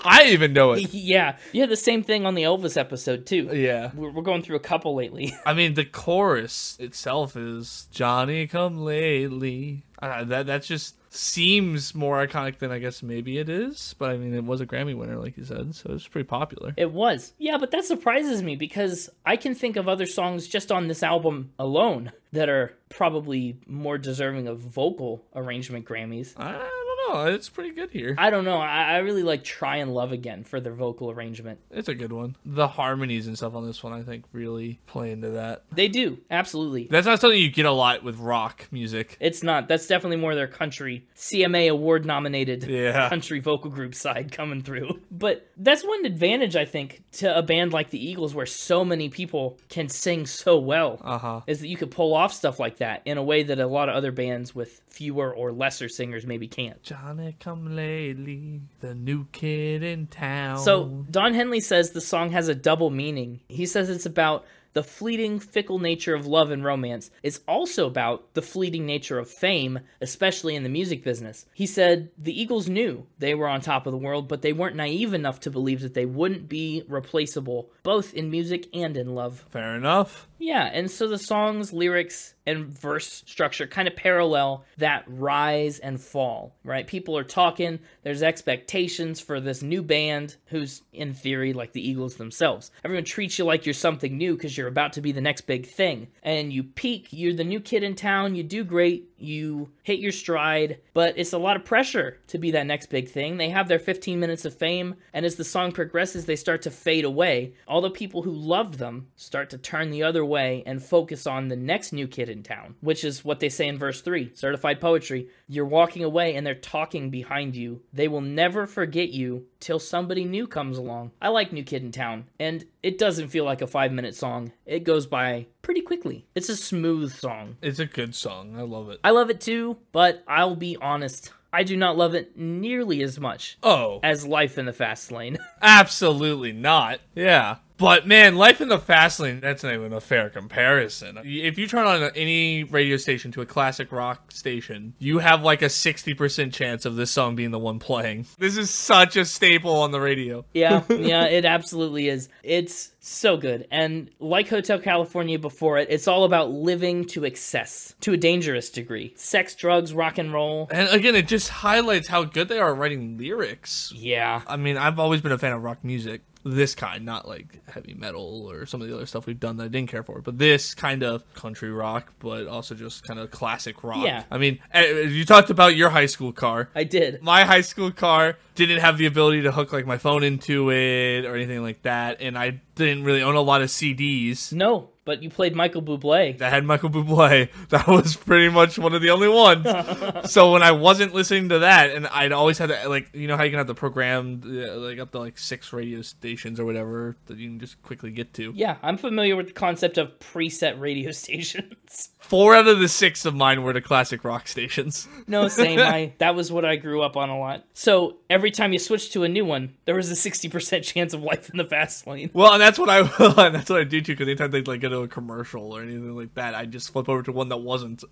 I even know it. Yeah. Yeah, the same thing on the Elvis episode, too. Yeah. We're going through a couple lately. I mean, the chorus itself is Johnny Come Lately. That just seems more iconic than I guess maybe it is. But I mean, it was a Grammy winner, like you said, so it's pretty popular. It was. Yeah, but that surprises me because I can think of other songs just on this album alone that are probably more deserving of vocal arrangement Grammys. I don't Oh, it's pretty good here. I don't know. I really like Try and Love Again for their vocal arrangement. It's a good one. The harmonies and stuff on this one, I think, really play into that. They do, absolutely. That's not something you get a lot with rock music. It's not. That's definitely more their country, CMA award-nominated Yeah. country vocal group side coming through. But that's one advantage, I think, to a band like the Eagles where so many people can sing so well, is that you could pull off stuff like that in a way that a lot of other bands with fewer or lesser singers maybe can't. Johnny come lately, the new kid in town. So Don Henley says the song has a double meaning. He says it's about the fleeting, fickle nature of love and romance. It's also about the fleeting nature of fame, especially in the music business. He said the Eagles knew they were on top of the world, but they weren't naive enough to believe that they wouldn't be replaceable, both in music and in love. Fair enough. Yeah, and so the song's lyrics and verse structure kind of parallel that rise and fall, right? People are talking, there's expectations for this new band who's, in theory, like the Eagles themselves. Everyone treats you like you're something new because you're about to be the next big thing. And you peak, you're the new kid in town, you do great, you hit your stride, but it's a lot of pressure to be that next big thing. They have their 15 minutes of fame, and as the song progresses, they start to fade away. All the people who loved them start to turn the other way and focus on the next new kid in town, which is what they say in verse 3, Certified Poetry. You're walking away and they're talking behind you. They will never forget you till somebody new comes along. I like New Kid in Town, and it doesn't feel like a 5-minute song. It goes by pretty quickly. It's a smooth song. It's a good song. I love it. I love it too, but I'll be honest, I do not love it nearly as much as Life in the Fast Lane. Absolutely not. Yeah. But man, Life in the Fast Lane, that's not even a fair comparison. If you turn on any radio station to a classic rock station, you have like a 60% chance of this song being the one playing. This is such a staple on the radio. Yeah, it absolutely is. It's so good. And like Hotel California before it, it's all about living to excess, to a dangerous degree. Sex, drugs, rock and roll. And again, it just highlights how good they are at writing lyrics. Yeah. I mean, I've always been a fan of rock music. This kind, not like heavy metal or some of the other stuff we've done that I didn't care for, but this kind of country rock, but also just kind of classic rock. Yeah. I mean, you talked about your high school car. I did. My high school car didn't have the ability to hook like my phone into it or anything like that, and I didn't really own a lot of CDs. No, but you played Michael Bublé. That had Michael Bublé. That was pretty much one of the only ones. So when I wasn't listening to that, and I'd always had to, like, you know how you can have to program like up to like 6 radio stations or whatever that you can just quickly get to. Yeah, I'm familiar with the concept of preset radio stations. 4 out of the 6 of mine were the classic rock stations. No, same. That was what I grew up on a lot. So every time you switched to a new one, there was a 60% chance of Life in the Fast Lane. Well, and that's what I do too. Because anytime they like go to a commercial or anything like that, I just flip over to one that wasn't.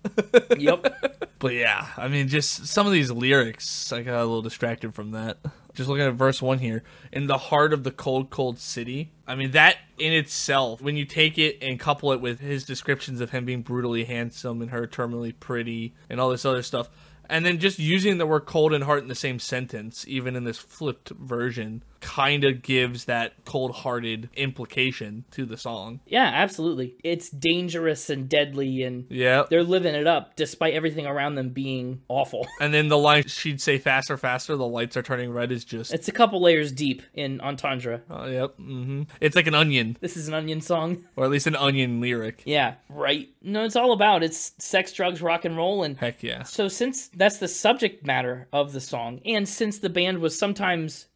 Yep. But yeah, I mean, just some of these lyrics, I got a little distracted from that. Just looking at verse 1 here. In the heart of the cold, cold city. I mean, that in itself, when you take it and couple it with his descriptions of him being brutally handsome and her terminally pretty and all this other stuff, and then just using the word cold and heart in the same sentence, even in this flipped version, kind of gives that cold-hearted implication to the song. Yeah, absolutely. It's dangerous and deadly, and they're living it up despite everything around them being awful. And then the line, she'd say faster, faster, the lights are turning red, is just... It's a couple layers deep in Entendre. Yep. It's like an onion. This is an onion song. Or at least an onion lyric. Yeah, right. No, it's all about, it's sex, drugs, rock and roll, and... Heck yeah. So since that's the subject matter of the song, and since the band was sometimes,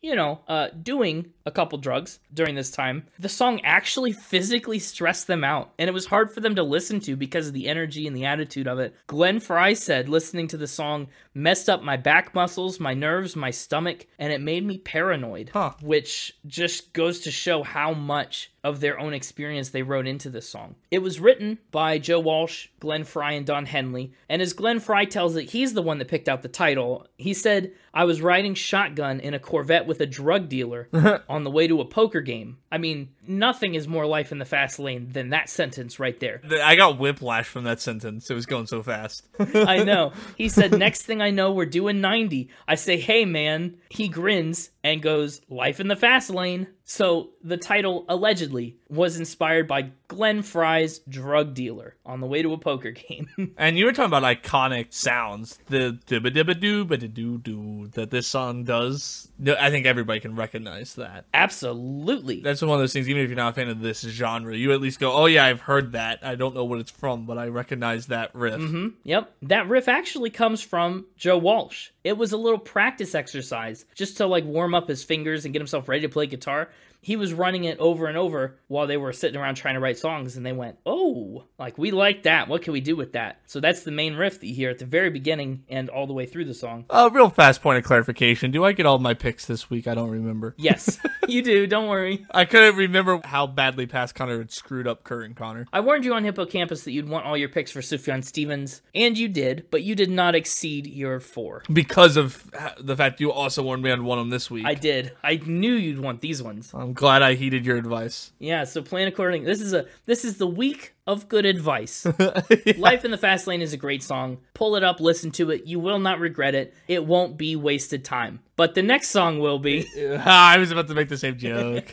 doing a couple drugs during this time, the song actually physically stressed them out, and it was hard for them to listen to because of the energy and the attitude of it. Glenn Frey said listening to the song messed up my back muscles, my nerves, my stomach, and it made me paranoid, which just goes to show how much of their own experience they wrote into this song. It was written by Joe Walsh, Glenn Frey, and Don Henley, and as Glenn Frey tells it, he's the one that picked out the title. He said, I was riding shotgun in a Corvette with a drug dealer on the way to a poker game. I mean, nothing is more Life in the Fast Lane than that sentence right there. I got whiplash from that sentence. It was going so fast. I know. He said, next thing I know, we're doing 90. I say, hey, man. He grins and goes, Life in the Fast Lane. So the title, allegedly, was inspired by Glenn Frey's Drug Dealer on the way to a poker game. And you were talking about iconic sounds, the dibba-dibba-doo-ba-da-doo-doo that this song does. I think everybody can recognize that. Absolutely. That's one of those things, even if you're not a fan of this genre, you at least go, oh yeah, I've heard that. I don't know what it's from, but I recognize that riff. Yep. That riff actually comes from Joe Walsh. It was a little practice exercise just to like warm up his fingers and get himself ready to play guitar. He was running it over and over while they were sitting around trying to write songs, and they went, oh, like, we like that. What can we do with that? So that's the main riff that you hear at the very beginning and all the way through the song. Real fast point of clarification. Do I get all my picks this week? I don't remember. Yes, you do. Don't worry. I couldn't remember how badly Past Connor had screwed up Kurt and Connor. I warned you on Hippocampus that you'd want all your picks for Sufjan Stevens, and you did, but you did not exceed your 4. Because of the fact you also warned me I'd want them this week. I did. I knew you'd want these ones. I'm glad I heeded your advice. Yeah, so plan accordingly. This is the week of good advice. Yeah. Life in the Fast Lane is a great song. Pull it up, listen to it. You will not regret it. It won't be wasted time. But the next song will be. I was about to make the same joke.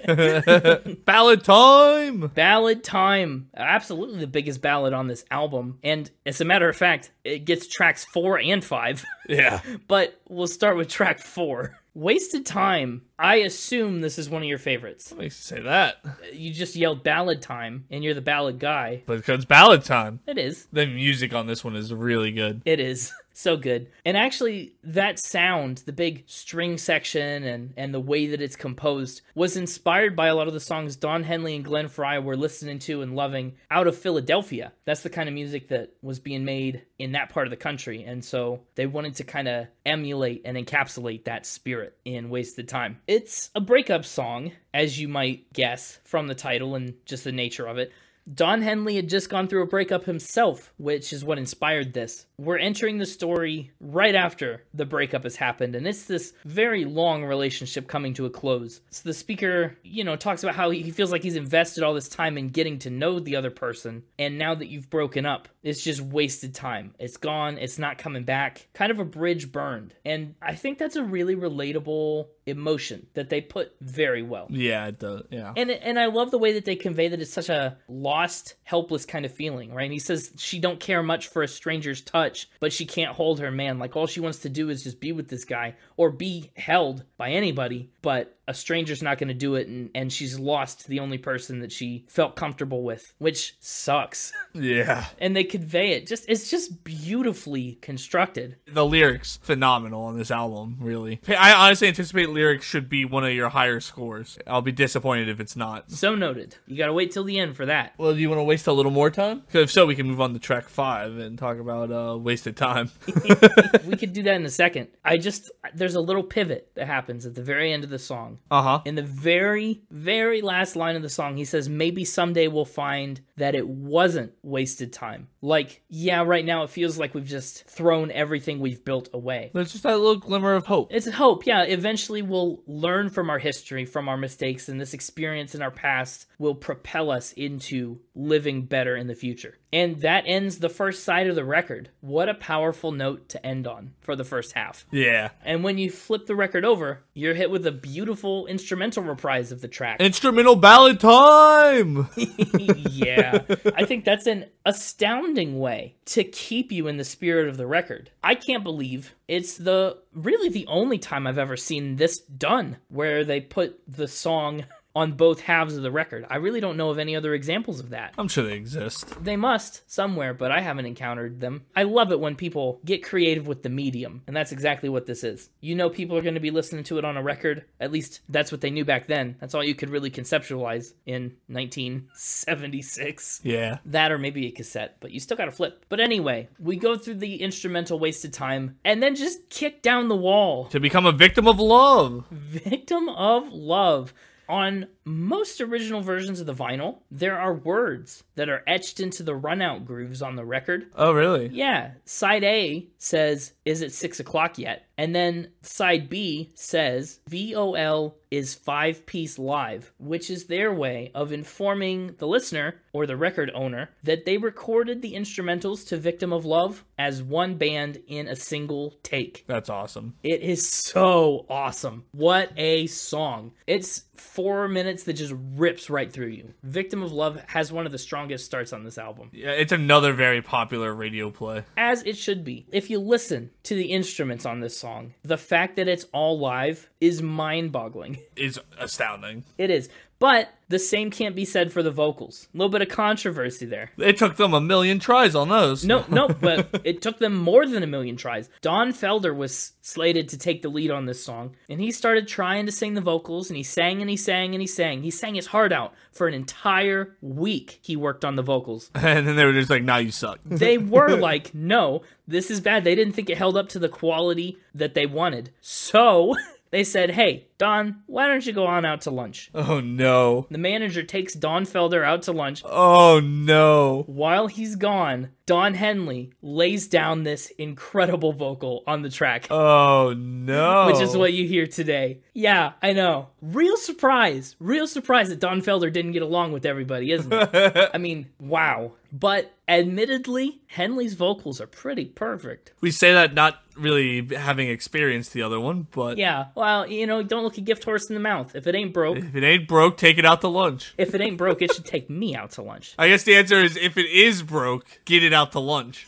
Ballad time! Ballad time. Absolutely the biggest ballad on this album. And as a matter of fact, it gets tracks 4 and 5. Yeah. But we'll start with track 4. Wasted Time. I assume this is one of your favorites. What makes you say that? You just yelled ballad time, and you're the ballad guy. But it's ballad time. It is. The music on this one is really good. It is. So good. And actually, that sound, the big string section and the way that it's composed, was inspired by a lot of the songs Don Henley and Glenn Frey were listening to and loving out of Philadelphia. That's the kind of music that was being made in that part of the country. And so they wanted to kind of emulate and encapsulate that spirit in Wasted Time. It's a breakup song, as you might guess from the title and just the nature of it. Don Henley had just gone through a breakup himself, which is what inspired this. We're entering the story right after the breakup has happened, and it's this very long relationship coming to a close. So the speaker, talks about how he feels like he's invested all this time in getting to know the other person, and now that you've broken up, it's just wasted time. It's gone, it's not coming back. Kind of a bridge burned. And I think that's a really relatable emotion that they put very well. Yeah, it does, yeah. And I love the way that they convey that it's such a lost, helpless kind of feeling, right? And he says she don't care much for a stranger's touch, but she can't hold her man. Like, all she wants to do is just be with this guy or be held by anybody, but a stranger's not going to do it, and she's lost the only person that she felt comfortable with, which sucks. Yeah. And they convey it. It's just beautifully constructed. The lyrics, phenomenal on this album, really. I honestly anticipate lyrics should be one of your higher scores. I'll be disappointed if it's not. So noted. You gotta wait till the end for that. Well, do you want to waste a little more time? Because if so, we can move on to track 5 and talk about Wasted Time. We could do that in a second. There's a little pivot that happens at the very end of the song. Uh-huh. In the very, very last line of the song, he says, maybe someday we'll find that it wasn't wasted time. Like, yeah, right now it feels like we've just thrown everything we've built away. There's just that little glimmer of hope. It's hope, yeah. Eventually we'll learn from our history, from our mistakes, and this experience in our past will propel us into living better in the future. And that ends the first side of the record. What a powerful note to end on for the first half. Yeah. And when you flip the record over, you're hit with a beautiful instrumental reprise of the track. Instrumental ballad time! Yeah. I think that's an astounding way to keep you in the spirit of the record. I can't believe it's really the only time I've ever seen this done, where they put the song on both halves of the record. I really don't know of any other examples of that. I'm sure they exist. They must, somewhere, but I haven't encountered them. I love it when people get creative with the medium, and that's exactly what this is. People are going to be listening to it on a record. At least that's what they knew back then. That's all you could really conceptualize in 1976. Yeah. That or maybe a cassette, but you still got to flip. But anyway, we go through the instrumental Wasted Time, and then just kick down the wall. To become a victim of love. Victim of love. On most original versions of the vinyl, there are words that are etched into the runout grooves on the record. Oh, really? Yeah. Side A says, is it 6 o'clock yet? And then side B says, VOL, is 5-piece live, which is their way of informing the listener or the record owner that they recorded the instrumentals to Victim of Love as one band in a single take. That's awesome. It is so awesome. What a song. It's 4 minutes that just rips right through you. Victim of Love has one of the strongest starts on this album. Yeah, it's another very popular radio play. As it should be. If you listen to the instruments on this song, the fact that it's all live is mind-boggling. Is astounding. It is. But the same can't be said for the vocals. A little bit of controversy there. It took them a million tries on those. No, but it took them more than a million tries. Don Felder was slated to take the lead on this song, and he started trying to sing the vocals, and he sang and he sang and he sang. He sang his heart out for an entire week. He worked on the vocals. And then they were just like, "Nah, you suck." They were like, "No, this is bad." They didn't think it held up to the quality that they wanted. So they said, "Hey, Don, why don't you go on out to lunch?" Oh, no. The manager takes Don Felder out to lunch. Oh, no. While he's gone, Don Henley lays down this incredible vocal on the track. Oh, no. Which is what you hear today. Yeah, I know. Real surprise that Don Felder didn't get along with everybody, isn't it? I mean, wow. But admittedly, Henley's vocals are pretty perfect. We say that not really having experienced the other one, but... Yeah, well, don't look a gift horse in the mouth. If it ain't broke... If it ain't broke, take it out to lunch. If it ain't broke, it should take me out to lunch. I guess the answer is, if it is broke, get it out to lunch.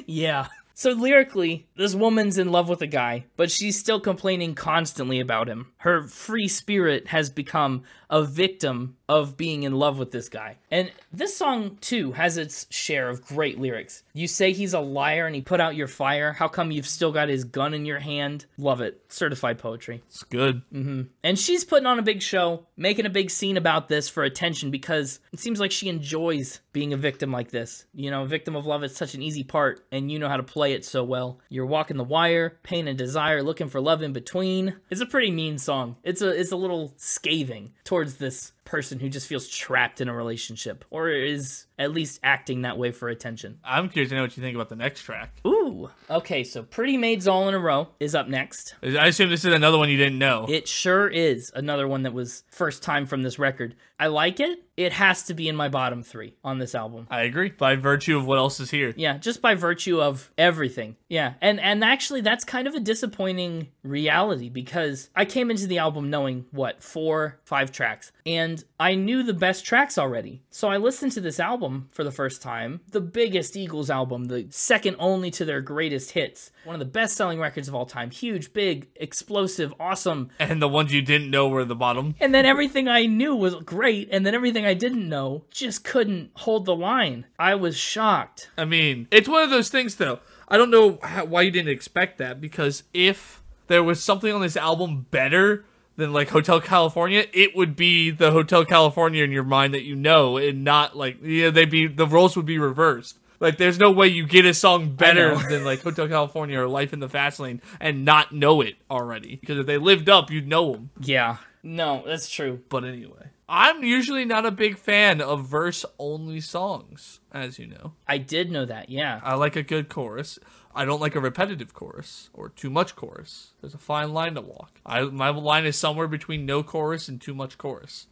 Yeah. So lyrically, this woman's in love with a guy, but she's still complaining constantly about him. Her free spirit has become a victim of being in love with this guy. And this song, too, has its share of great lyrics. You say he's a liar and he put out your fire. How come you've still got his gun in your hand? Love it. Certified poetry. It's good. Mm-hmm. And she's putting on a big show, making a big scene about this for attention because it seems like she enjoys being a victim like this. Victim of love is such an easy part, and you know how to play it so well. You're walking the wire, pain and desire, looking for love in between. It's a pretty mean song. It's a little scathing towards this person who just feels trapped in a relationship, or is at least acting that way for attention. I'm curious to know what you think about the next track. Ooh, okay, so Pretty Maids All in a Row is up next. I assume this is another one you didn't know. It sure is another one that was first time from this record. I like it. It has to be in my bottom 3 on this album. I agree, by virtue of what else is here. Yeah, just by virtue of everything. Yeah, and actually that's kind of a disappointing reality because I came into the album knowing, 4-5 tracks, and I knew the best tracks already. So I listened to this album for the first time, the biggest Eagles album, the second only to their greatest hits, one of the best-selling records of all time, huge, big, explosive, awesome. And the ones you didn't know were the bottom. And then everything I knew was great, and then everything I didn't know just couldn't hold the line. I was shocked. I mean, it's one of those things, though. I don't know why you didn't expect that, because if there was something on this album better than, like, Hotel California, it would be the Hotel California in your mind that you know, and not, like, the roles would be reversed. Like, there's no way you get a song better than, like, Hotel California or Life in the Fast Lane and not know it already. Because if they lived up, you'd know them. Yeah. No, that's true. But anyway. I'm usually not a big fan of verse-only songs, as you know. I did know that, yeah. I like a good chorus. I don't like a repetitive chorus or too much chorus. There's a fine line to walk. My line is somewhere between no chorus and too much chorus.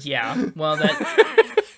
Yeah, well,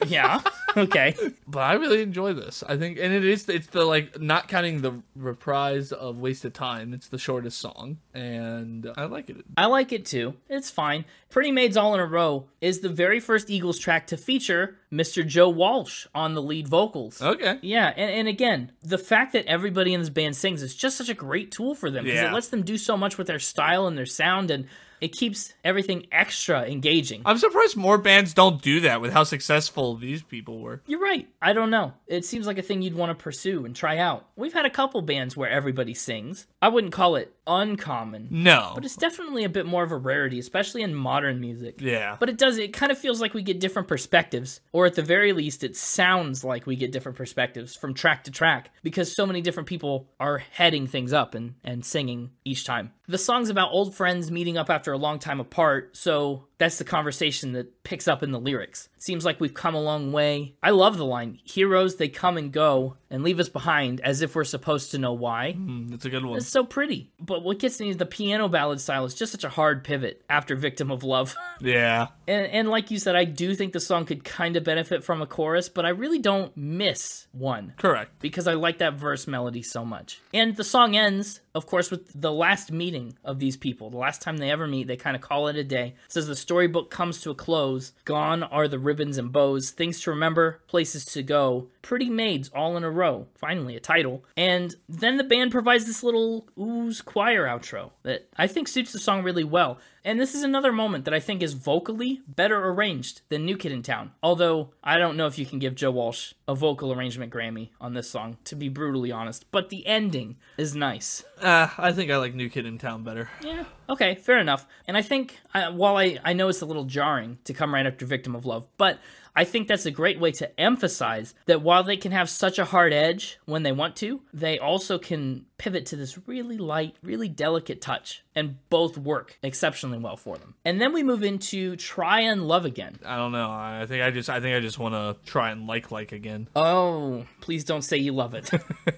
yeah, okay. But I really enjoy this. I think, and it's the, like, not counting the reprise of Wasted Time, it's the shortest song, and I like it. I like it too. It's fine. Pretty Maids All in a Row is the very first Eagles track to feature Mr. Joe Walsh on the lead vocals. Okay. Yeah, and again, the fact that everybody in this band sings is just such a great tool for them, because it lets them do so much with their style and their sound, and it keeps everything extra engaging. I'm surprised more bands don't do that with how successful these people were. You're right. I don't know. It seems like a thing you'd want to pursue and try out. We've had a couple bands where everybody sings. I wouldn't call it uncommon. No. But it's definitely a bit more of a rarity, especially in modern music. Yeah. But it kind of feels like we get different perspectives, or at the very least, it sounds like we get different perspectives from track to track, because so many different people are heading things up and singing each time. The song's about old friends meeting up after a long time apart, so that's the conversation that picks up in the lyrics. It seems like we've come a long way. I love the line, heroes, they come and go and leave us behind as if we're supposed to know why. That's a good one. It's so pretty. But what gets me is the piano ballad style is just such a hard pivot after Victim of Love. Yeah. And like you said, I do think the song could kind of benefit from a chorus, but I really don't miss one. Correct. Because I like that verse melody so much. And the song ends, of course, with the last meeting of these people. The last time they ever meet, they kind of call it a day. It says the storybook comes to a close. Gone are the ribbons and bows. Things to remember, places to go. Pretty maids all in a row. Finally, a title. And then the band provides this little ooze choir outro that I think suits the song really well. And this is another moment that I think is vocally better arranged than New Kid in Town. Although, I don't know if you can give Joe Walsh a vocal arrangement Grammy on this song, to be brutally honest. But the ending is nice. I think I like New Kid in Town better. Yeah, okay, fair enough. And I think, while I know it's a little jarring to come right after Victim of Love, but I think that's a great way to emphasize that while they can have such a hard edge when they want to, they also can pivot to this really light, really delicate touch, and both work exceptionally well for them. And then we move into Try and Love Again. I don't know. I think I just want to try and like again. Oh, please don't say you love it.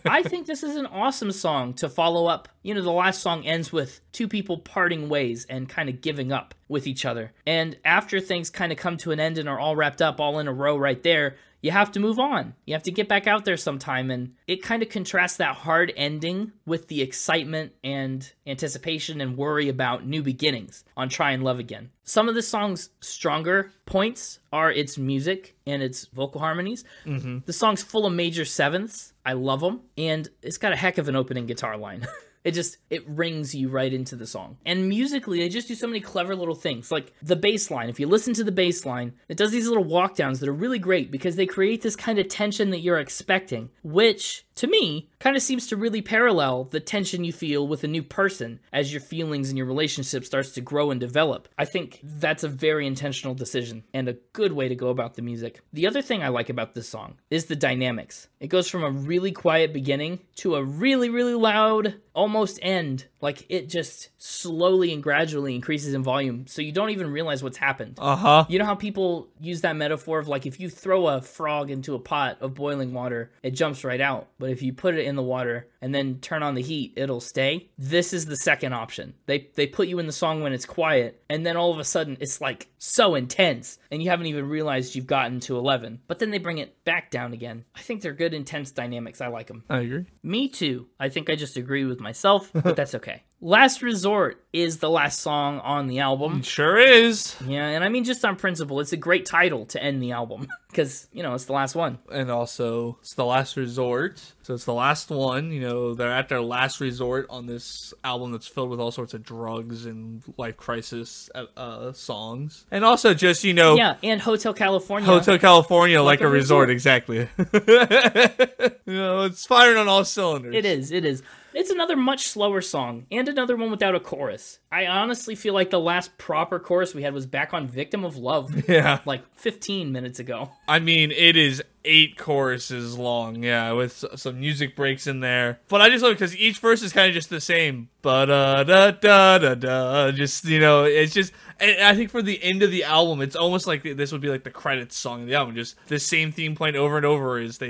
I think this is an awesome song to follow up. You know, the last song ends with two people parting ways and kind of giving up with each other. And after things kind of come to an end and are all wrapped up all in a row right there, you have to move on. You have to get back out there sometime, and it kind of contrasts that hard ending with the excitement and anticipation and worry about new beginnings on Try and Love Again. Some of the song's stronger points are its music and its vocal harmonies. Mm-hmm. The song's full of major sevenths. I love them, and it's got a heck of an opening guitar line. It rings you right into the song. And musically, they just do so many clever little things. Like the bass line. If you listen to the bass line, it does these little walk downs that are really great because they create this kind of tension that you're expecting, which, to me, kind of seems to really parallel the tension you feel with a new person as your feelings and your relationship starts to grow and develop. I think that's a very intentional decision and a good way to go about the music. The other thing I like about this song is the dynamics. It goes from a really quiet beginning to a really, really loud, almost end. Like, it just slowly and gradually increases in volume, so you don't even realize what's happened. Uh-huh. You know how people use that metaphor of, like, if you throw a frog into a pot of boiling water, it jumps right out. But if you put it in the water and then turn on the heat, it'll stay. This is the second option. They put you in the song when it's quiet, and then all of a sudden, it's, like, so intense, and you haven't even realized you've gotten to 11. But then they bring it back down again. I think they're good, intense dynamics. I like them. I agree. Me too. I think I just agree with myself, but that's okay. Last Resort is the last song on the album. It sure is. Yeah, and I mean, just on principle, it's a great title to end the album because, you know, it's the last one. And also, it's the last resort. So it's the last one. You know, they're at their last resort on this album that's filled with all sorts of drugs and life crisis songs. And also just, you know... Yeah, and Hotel California. Hotel California, like a resort, exactly. You know, it's firing on all cylinders. It is. It's another much slower song, and another one without a chorus. I honestly feel like the last proper chorus we had was back on Victim of Love. Yeah. Like 15 minutes ago. I mean, it is 8 choruses long, yeah, with some music breaks in there. But I just love it because each verse is kind of just the same. Ba-da-da-da-da-da. Just, you know, it's just... And I think for the end of the album, it's almost like this would be like the credits song of the album. Just the same theme playing over and over as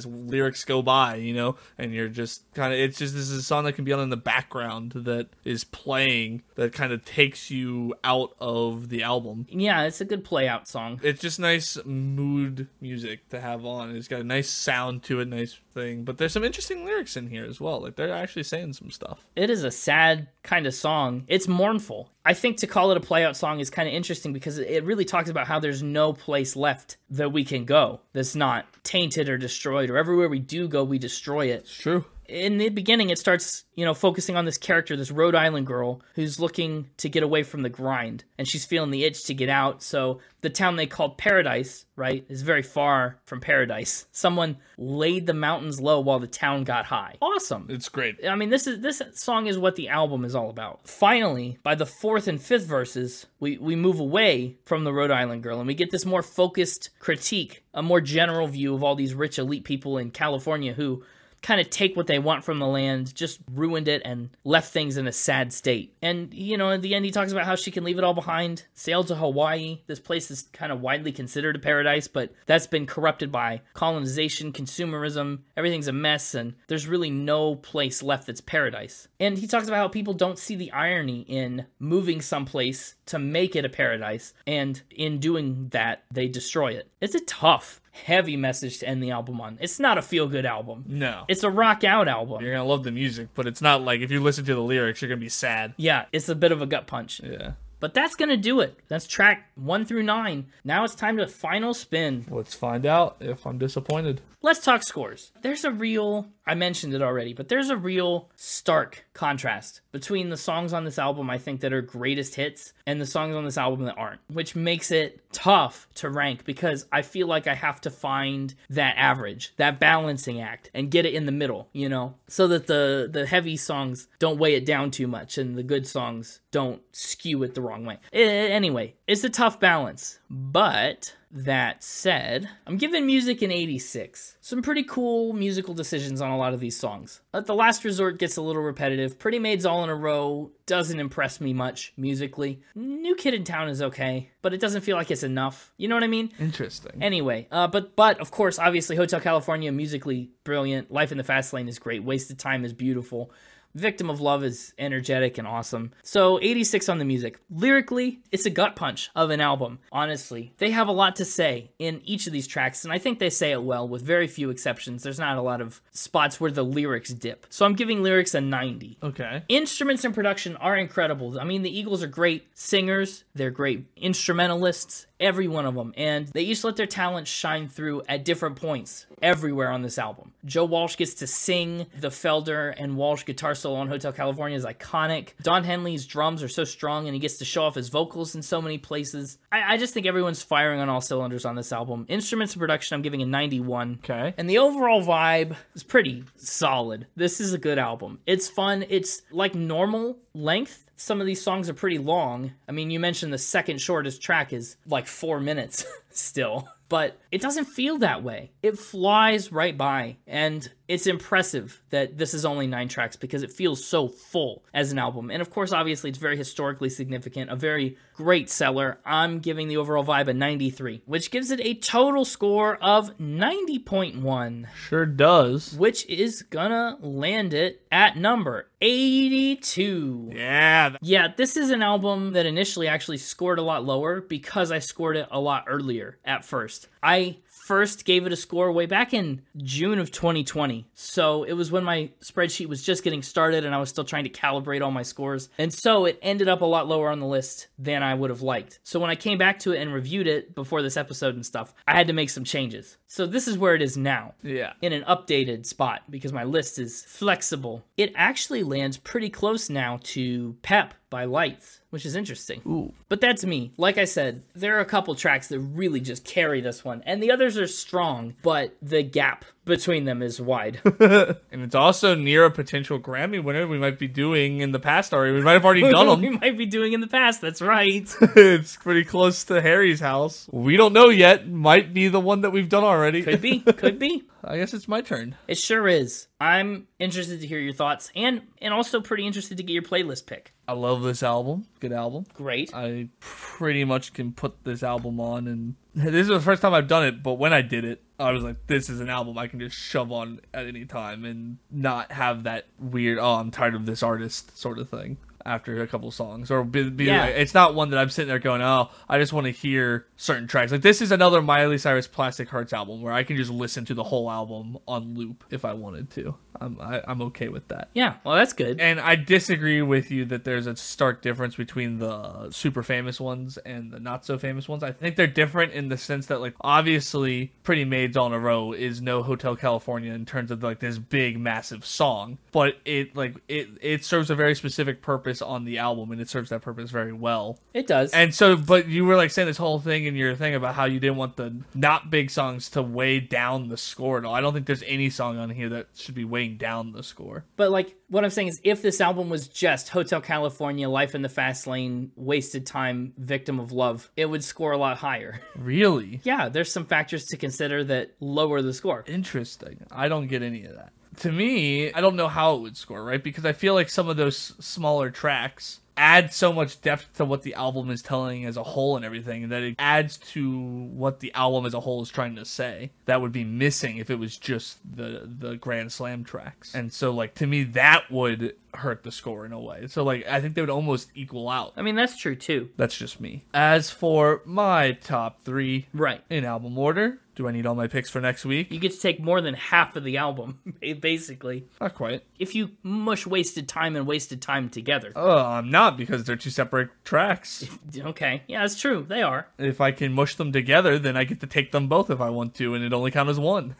lyrics go by, you know? And you're just kind of... It's just... This is a song that can be on in the background that is playing that kind of takes you out of the album. Yeah, it's a good play-out song. It's just nice mood music to have on. It's got a nice sound to it, nice thing. But there's some interesting lyrics in here as well. Like, they're actually saying some stuff. It is a sad kind of song. It's mournful. I think to call it a play-out song is kind of interesting because it really talks about how there's no place left that we can go that's not tainted or destroyed, or everywhere we do go, we destroy it. It's true. In the beginning, it starts, you know, focusing on this character, this Rhode Island girl, who's looking to get away from the grind, and she's feeling the itch to get out, so the town they called Paradise, right, is very far from paradise. Someone laid the mountains low while the town got high. Awesome. It's great. I mean, this song is what the album is all about. Finally, by the 4th and 5th verses, we move away from the Rhode Island girl, and we get this more focused critique, a more general view of all these rich elite people in California who kind of take what they want from the land, just ruined it and left things in a sad state. And, you know, in the end, he talks about how she can leave it all behind, sail to Hawaii. This place is kind of widely considered a paradise, but that's been corrupted by colonization, consumerism. Everything's a mess, and there's really no place left that's paradise. And he talks about how people don't see the irony in moving someplace to make it a paradise, and in doing that, they destroy it. It's a tough, heavy message to end the album on. It's not a feel-good album. No. It's a rock-out album. You're gonna love the music, but it's not like if you listen to the lyrics, you're gonna be sad. Yeah, it's a bit of a gut punch. Yeah. But that's going to do it. That's track 1 through 9. Now it's time to final spin. Let's find out if I'm disappointed. Let's talk scores. There's a real, I mentioned it already, but there's a real stark contrast between the songs on this album I think that are greatest hits and the songs on this album that aren't, which makes it tough to rank because I feel like I have to find that average, that balancing act, and get it in the middle, you know, so that the heavy songs don't weigh it down too much and the good songs don't skew it the wrong way. Anyway, it's a tough balance, but that said, I'm giving music an 86. Some pretty cool musical decisions on a lot of these songs. The Last Resort gets a little repetitive. Pretty Maids All in a Row doesn't impress me much musically. New Kid in Town is okay, but it doesn't feel like it's enough. You know what I mean? Interesting. Anyway, but of course, obviously, Hotel California, musically brilliant. Life in the Fast Lane is great. Wasted Time is beautiful. Victim of Love is energetic and awesome. So 86 on the music. Lyrically, it's a gut punch of an album. Honestly, they have a lot to say in each of these tracks, and I think they say it well with very few exceptions. There's not a lot of spots where the lyrics dip. So I'm giving lyrics a 90. Okay. Instruments and production are incredible. I mean, the Eagles are great singers. They're great instrumentalists. Every one of them. And they each let their talent shine through at different points everywhere on this album. Joe Walsh gets to sing. The Felder and Walsh guitar solo on Hotel California is iconic. Don Henley's drums are so strong and he gets to show off his vocals in so many places. I just think everyone's firing on all cylinders on this album. Instruments and production, I'm giving a 91. Okay. And the overall vibe is pretty solid. This is a good album. It's fun. It's like normal length. Some of these songs are pretty long. I mean, you mentioned the second shortest track is like 4 minutes still, but it doesn't feel that way. It flies right by, and it's impressive that this is only 9 tracks because it feels so full as an album. And of course, obviously, it's very historically significant, a very great seller. I'm giving the overall vibe a 93, which gives it a total score of 90.1. Sure does. Which is gonna land it at number 82. Yeah, this is an album that initially actually scored a lot lower because I scored it a lot earlier at first. I first gave it a score way back in June of 2020. So it was when my spreadsheet was just getting started and I was still trying to calibrate all my scores. And so it ended up a lot lower on the list than I would have liked. So when I came back to it and reviewed it before this episode and stuff, I had to make some changes. So this is where it is now. Yeah. In an updated spot because my list is flexible. It actually lands pretty close now to Pep by Lights, which is interesting. Ooh. But that's me. Like I said, there are a couple tracks that really just carry this one, and the others are strong, but the gap between them is wide. And it's also near a potential Grammy winner we might be doing in the past already. We might have already done them. We might be doing in the past, that's right. It's pretty close to Harry's house. We don't know yet. Might be the one that we've done already. Could be, could be. I guess it's my turn. It sure is. I'm interested to hear your thoughts, and also pretty interested to get your playlist pick. I love this album. Good album. Great. I pretty much can put this album on, and this is the first time I've done it, but when I did it, I was like, this is an album I can just shove on at any time and not have that weird, oh, I'm tired of this artist sort of thing after a couple songs. Or Yeah. like, it's not one that I'm sitting there going, oh, I just want to hear certain tracks. Like, this is another Miley Cyrus Plastic Hearts album where I can just listen to the whole album on loop if I wanted to. I'm okay with that. Yeah, well, that's good. And I disagree with you that there's a stark difference between the super famous ones and the not so famous ones. I think they're different in the sense that, like, obviously Pretty Maids All in a Row is no Hotel California in terms of like this big massive song, but it serves a very specific purpose on the album, and it serves that purpose very well. It does. And so, but you were like saying this whole thing in your thing about how you didn't want the not big songs to weigh down the score at all. I don't think there's any song on here that should be weighing down the score. But like what I'm saying is, if this album was just Hotel California, Life in the Fast Lane, Wasted Time, Victim of Love, it would score a lot higher. Really? Yeah, there's some factors to consider that lower the score. Interesting. I don't get any of that. To me, I don't know how it would score, right? Because I feel like some of those smaller tracks add so much depth to what the album is telling as a whole and everything, and that it adds to what the album as a whole is trying to say. That would be missing if it was just the Grand Slam tracks. And so, like, to me, that would hurt the score in a way. So, like, I think they would almost equal out. I mean, that's true, too. That's just me. As for my top 3 Right. in album order, do I need all my picks for next week? You get to take more than half of the album, basically. Not quite. If you mush Wasted Time and Wasted Time together. Oh, I'm not, because they're 2 separate tracks. Okay. Yeah, that's true. They are. If I can mush them together, then I get to take them both if I want to, and it only counts as 1.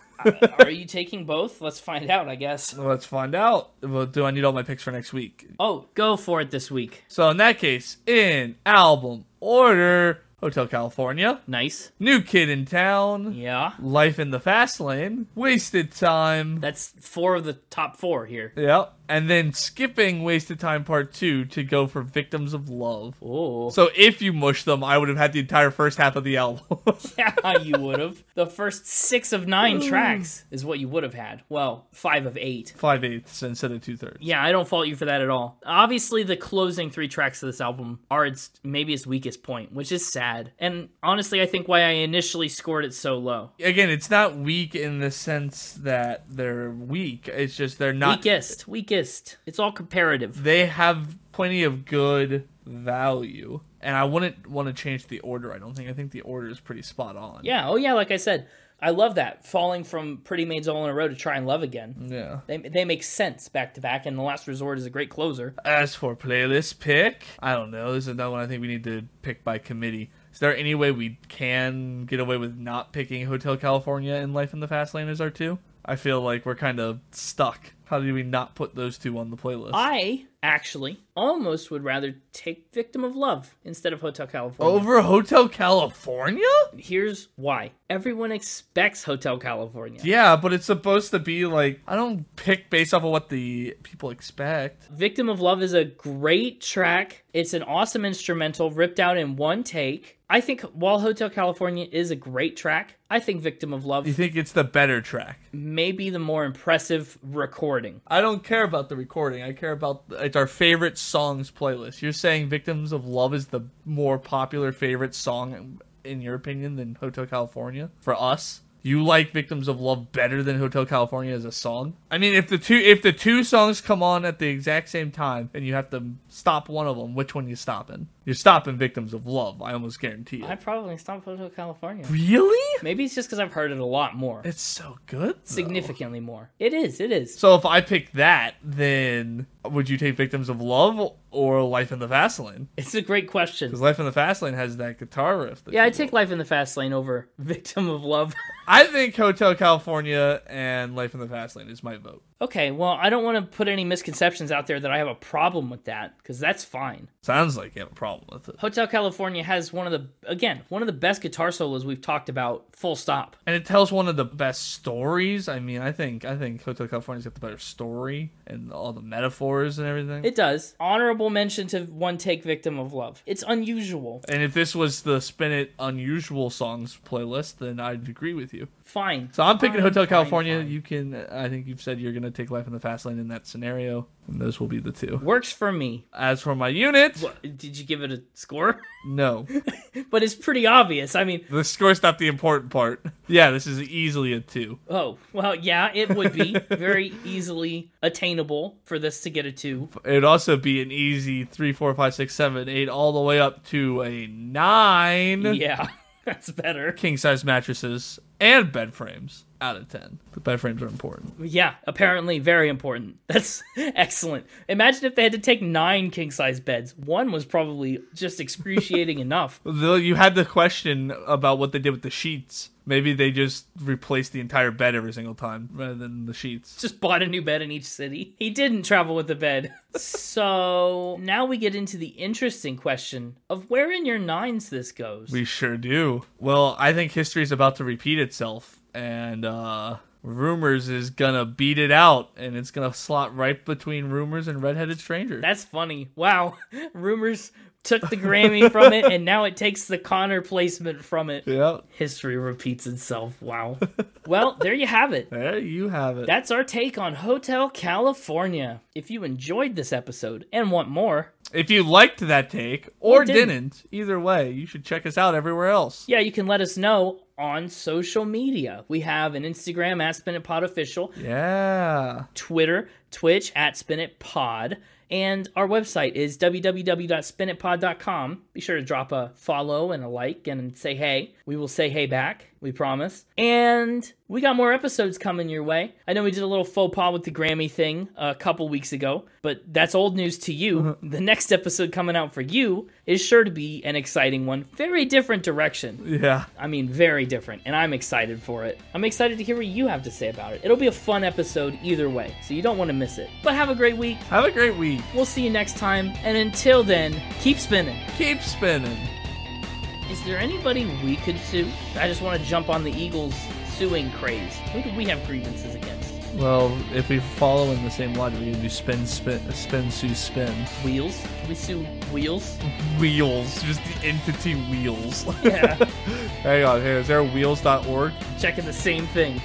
Are you taking both? Let's find out, I guess. Let's find out. Well, do I need all my picks for next week? Oh, go for it this week. So in that case, in album order, Hotel California, Nice. New Kid in Town, Yeah. Life in the Fast Lane, Wasted Time. That's 4 of the top 4 here. Yep. And then skipping Wasted Time Part 2 to go for Victims of Love. Oh. So if you mush them, I would have had the entire first half of the album. Yeah, you would have. The first 6 of 9 tracks is what you would have had. Well, 5 of 8. 5/8 instead of 2/3. Yeah, I don't fault you for that at all. Obviously, the closing 3 tracks of this album are maybe its weakest point, which is sad. And honestly, I think why I initially scored it so low. Again, it's not weak in the sense that they're weak. It's just they're not... Weakest. It's all comparative. They have plenty of good value. And I wouldn't want to change the order, I don't think. I think the order is pretty spot on. Yeah, oh yeah, like I said, I love that. Falling from Pretty Maids All in a Row to Try and Love Again. Yeah. They make sense back to back, and The Last Resort is a great closer. As for playlist pick, I don't know. This is another one I think we need to pick by committee. Is there any way we can get away with not picking Hotel California and Life in the Fast Lane as our 2? I feel like we're kind of stuck. How do we not put those 2 on the playlist? I actually almost would rather take Victim of Love instead of Hotel California. Over Hotel California? Here's why. Everyone expects Hotel California. Yeah, but it's supposed to be like, I don't pick based off of what the people expect. Victim of Love is a great track. It's an awesome instrumental ripped out in one take. I think while Hotel California is a great track, I think Victim of Love You think it's the better track? may be the more impressive recording. I don't care about the recording. I care about it's our favorite songs playlist. You're saying Victims of Love is the more popular favorite song in your opinion than Hotel California for us? You like Victims of Love better than Hotel California as a song? I mean, if the two songs come on at the exact same time and you have to stop one of them, which one you stopping? You're stopping Victims of Love. I almost guarantee it. I'd probably stop Hotel California. Really? Maybe it's just because I've heard it a lot more. It's so good. Though. Significantly more. It is. So if I pick that, then would you take Victims of Love or Life in the Fast Lane? It's a great question. Because Life in the Fast Lane has that guitar riff. Yeah, I'd take Life in the Fast Lane over Victim of Love. I think Hotel California and Life in the Fast Lane is my vote. Okay, well, I don't want to put any misconceptions out there that I have a problem with that, because that's fine. Sounds like you have a problem with it. Hotel California has one of the best guitar solos we've talked about, full stop. And it tells one of the best stories. I mean, I think Hotel California's got the better story and all the metaphors and everything. It does. Honorable mention to One Take Victim of Love. It's unusual. And if this was the Spin It Unusual Songs playlist, then I'd agree with you. Fine. So I'm picking Hotel California. Fine. You can, I think you've said you're going to take Life in the Fast Lane in that scenario. And those will be the 2. Works for me. As for my unit, What, did you give it a score? no. But it's pretty obvious. I mean, The score's not the important part. Yeah, this is easily a 2. oh, well, yeah, it would be very easily attainable for this to get a 2. It'd also be an easy 3, 4, 5, 6, 7, 8, all the way up to a 9. Yeah, that's better. King size mattresses and bed frames out of 10. The bed frames are important. Yeah, apparently very important. That's excellent. Imagine if they had to take 9 king-size beds. 1 was probably just excruciating enough. Though you had the question about what they did with the sheets. Maybe they just replaced the entire bed every single time rather than the sheets. Just bought a new bed in each city. He didn't travel with the bed. So now we get into the interesting question of where in your 9s this goes. We sure do. Well, I think history's about to repeat itself. And Rumors is gonna beat it out. And it's gonna slot right between Rumors and Redheaded Stranger. That's funny. Wow. Rumors took the Grammy from it, and now it takes the Connor placement from it. Yep. History repeats itself. Wow. Well, there you have it. There you have it. That's our take on Hotel California. If you enjoyed this episode and want more, if you liked that take or didn't. didn't, either way, you should check us out everywhere else. yeah, you can let us know on social media. We have an Instagram at SpinItPodOfficial, Yeah. Twitter, Twitch at SpinItPod, and our website is www.spinitpod.com. Be sure to drop a follow and a like and say hey. We will say hey back, we promise. And we got more episodes coming your way. I know we did a little faux pas with the Grammy thing a couple weeks ago, but that's old news to you. The next episode coming out for you is sure to be an exciting one. Very different direction. Yeah. I mean, very different, and I'm excited for it. I'm excited to hear what you have to say about it. It'll be a fun episode either way, so you don't want to miss it. But have a great week. Have a great week. We'll see you next time, and until then, keep spinning. Keep spinning. Is there anybody we could sue? I just want to jump on the Eagles suing craze. Who do we have grievances against? Well, if we follow in the same logic, we can do spin, sue, spin. Wheels? Can we sue Wheels? Wheels. Just the entity Wheels. Yeah. Hang on. Hey, is there a wheels.org? Checking the same thing.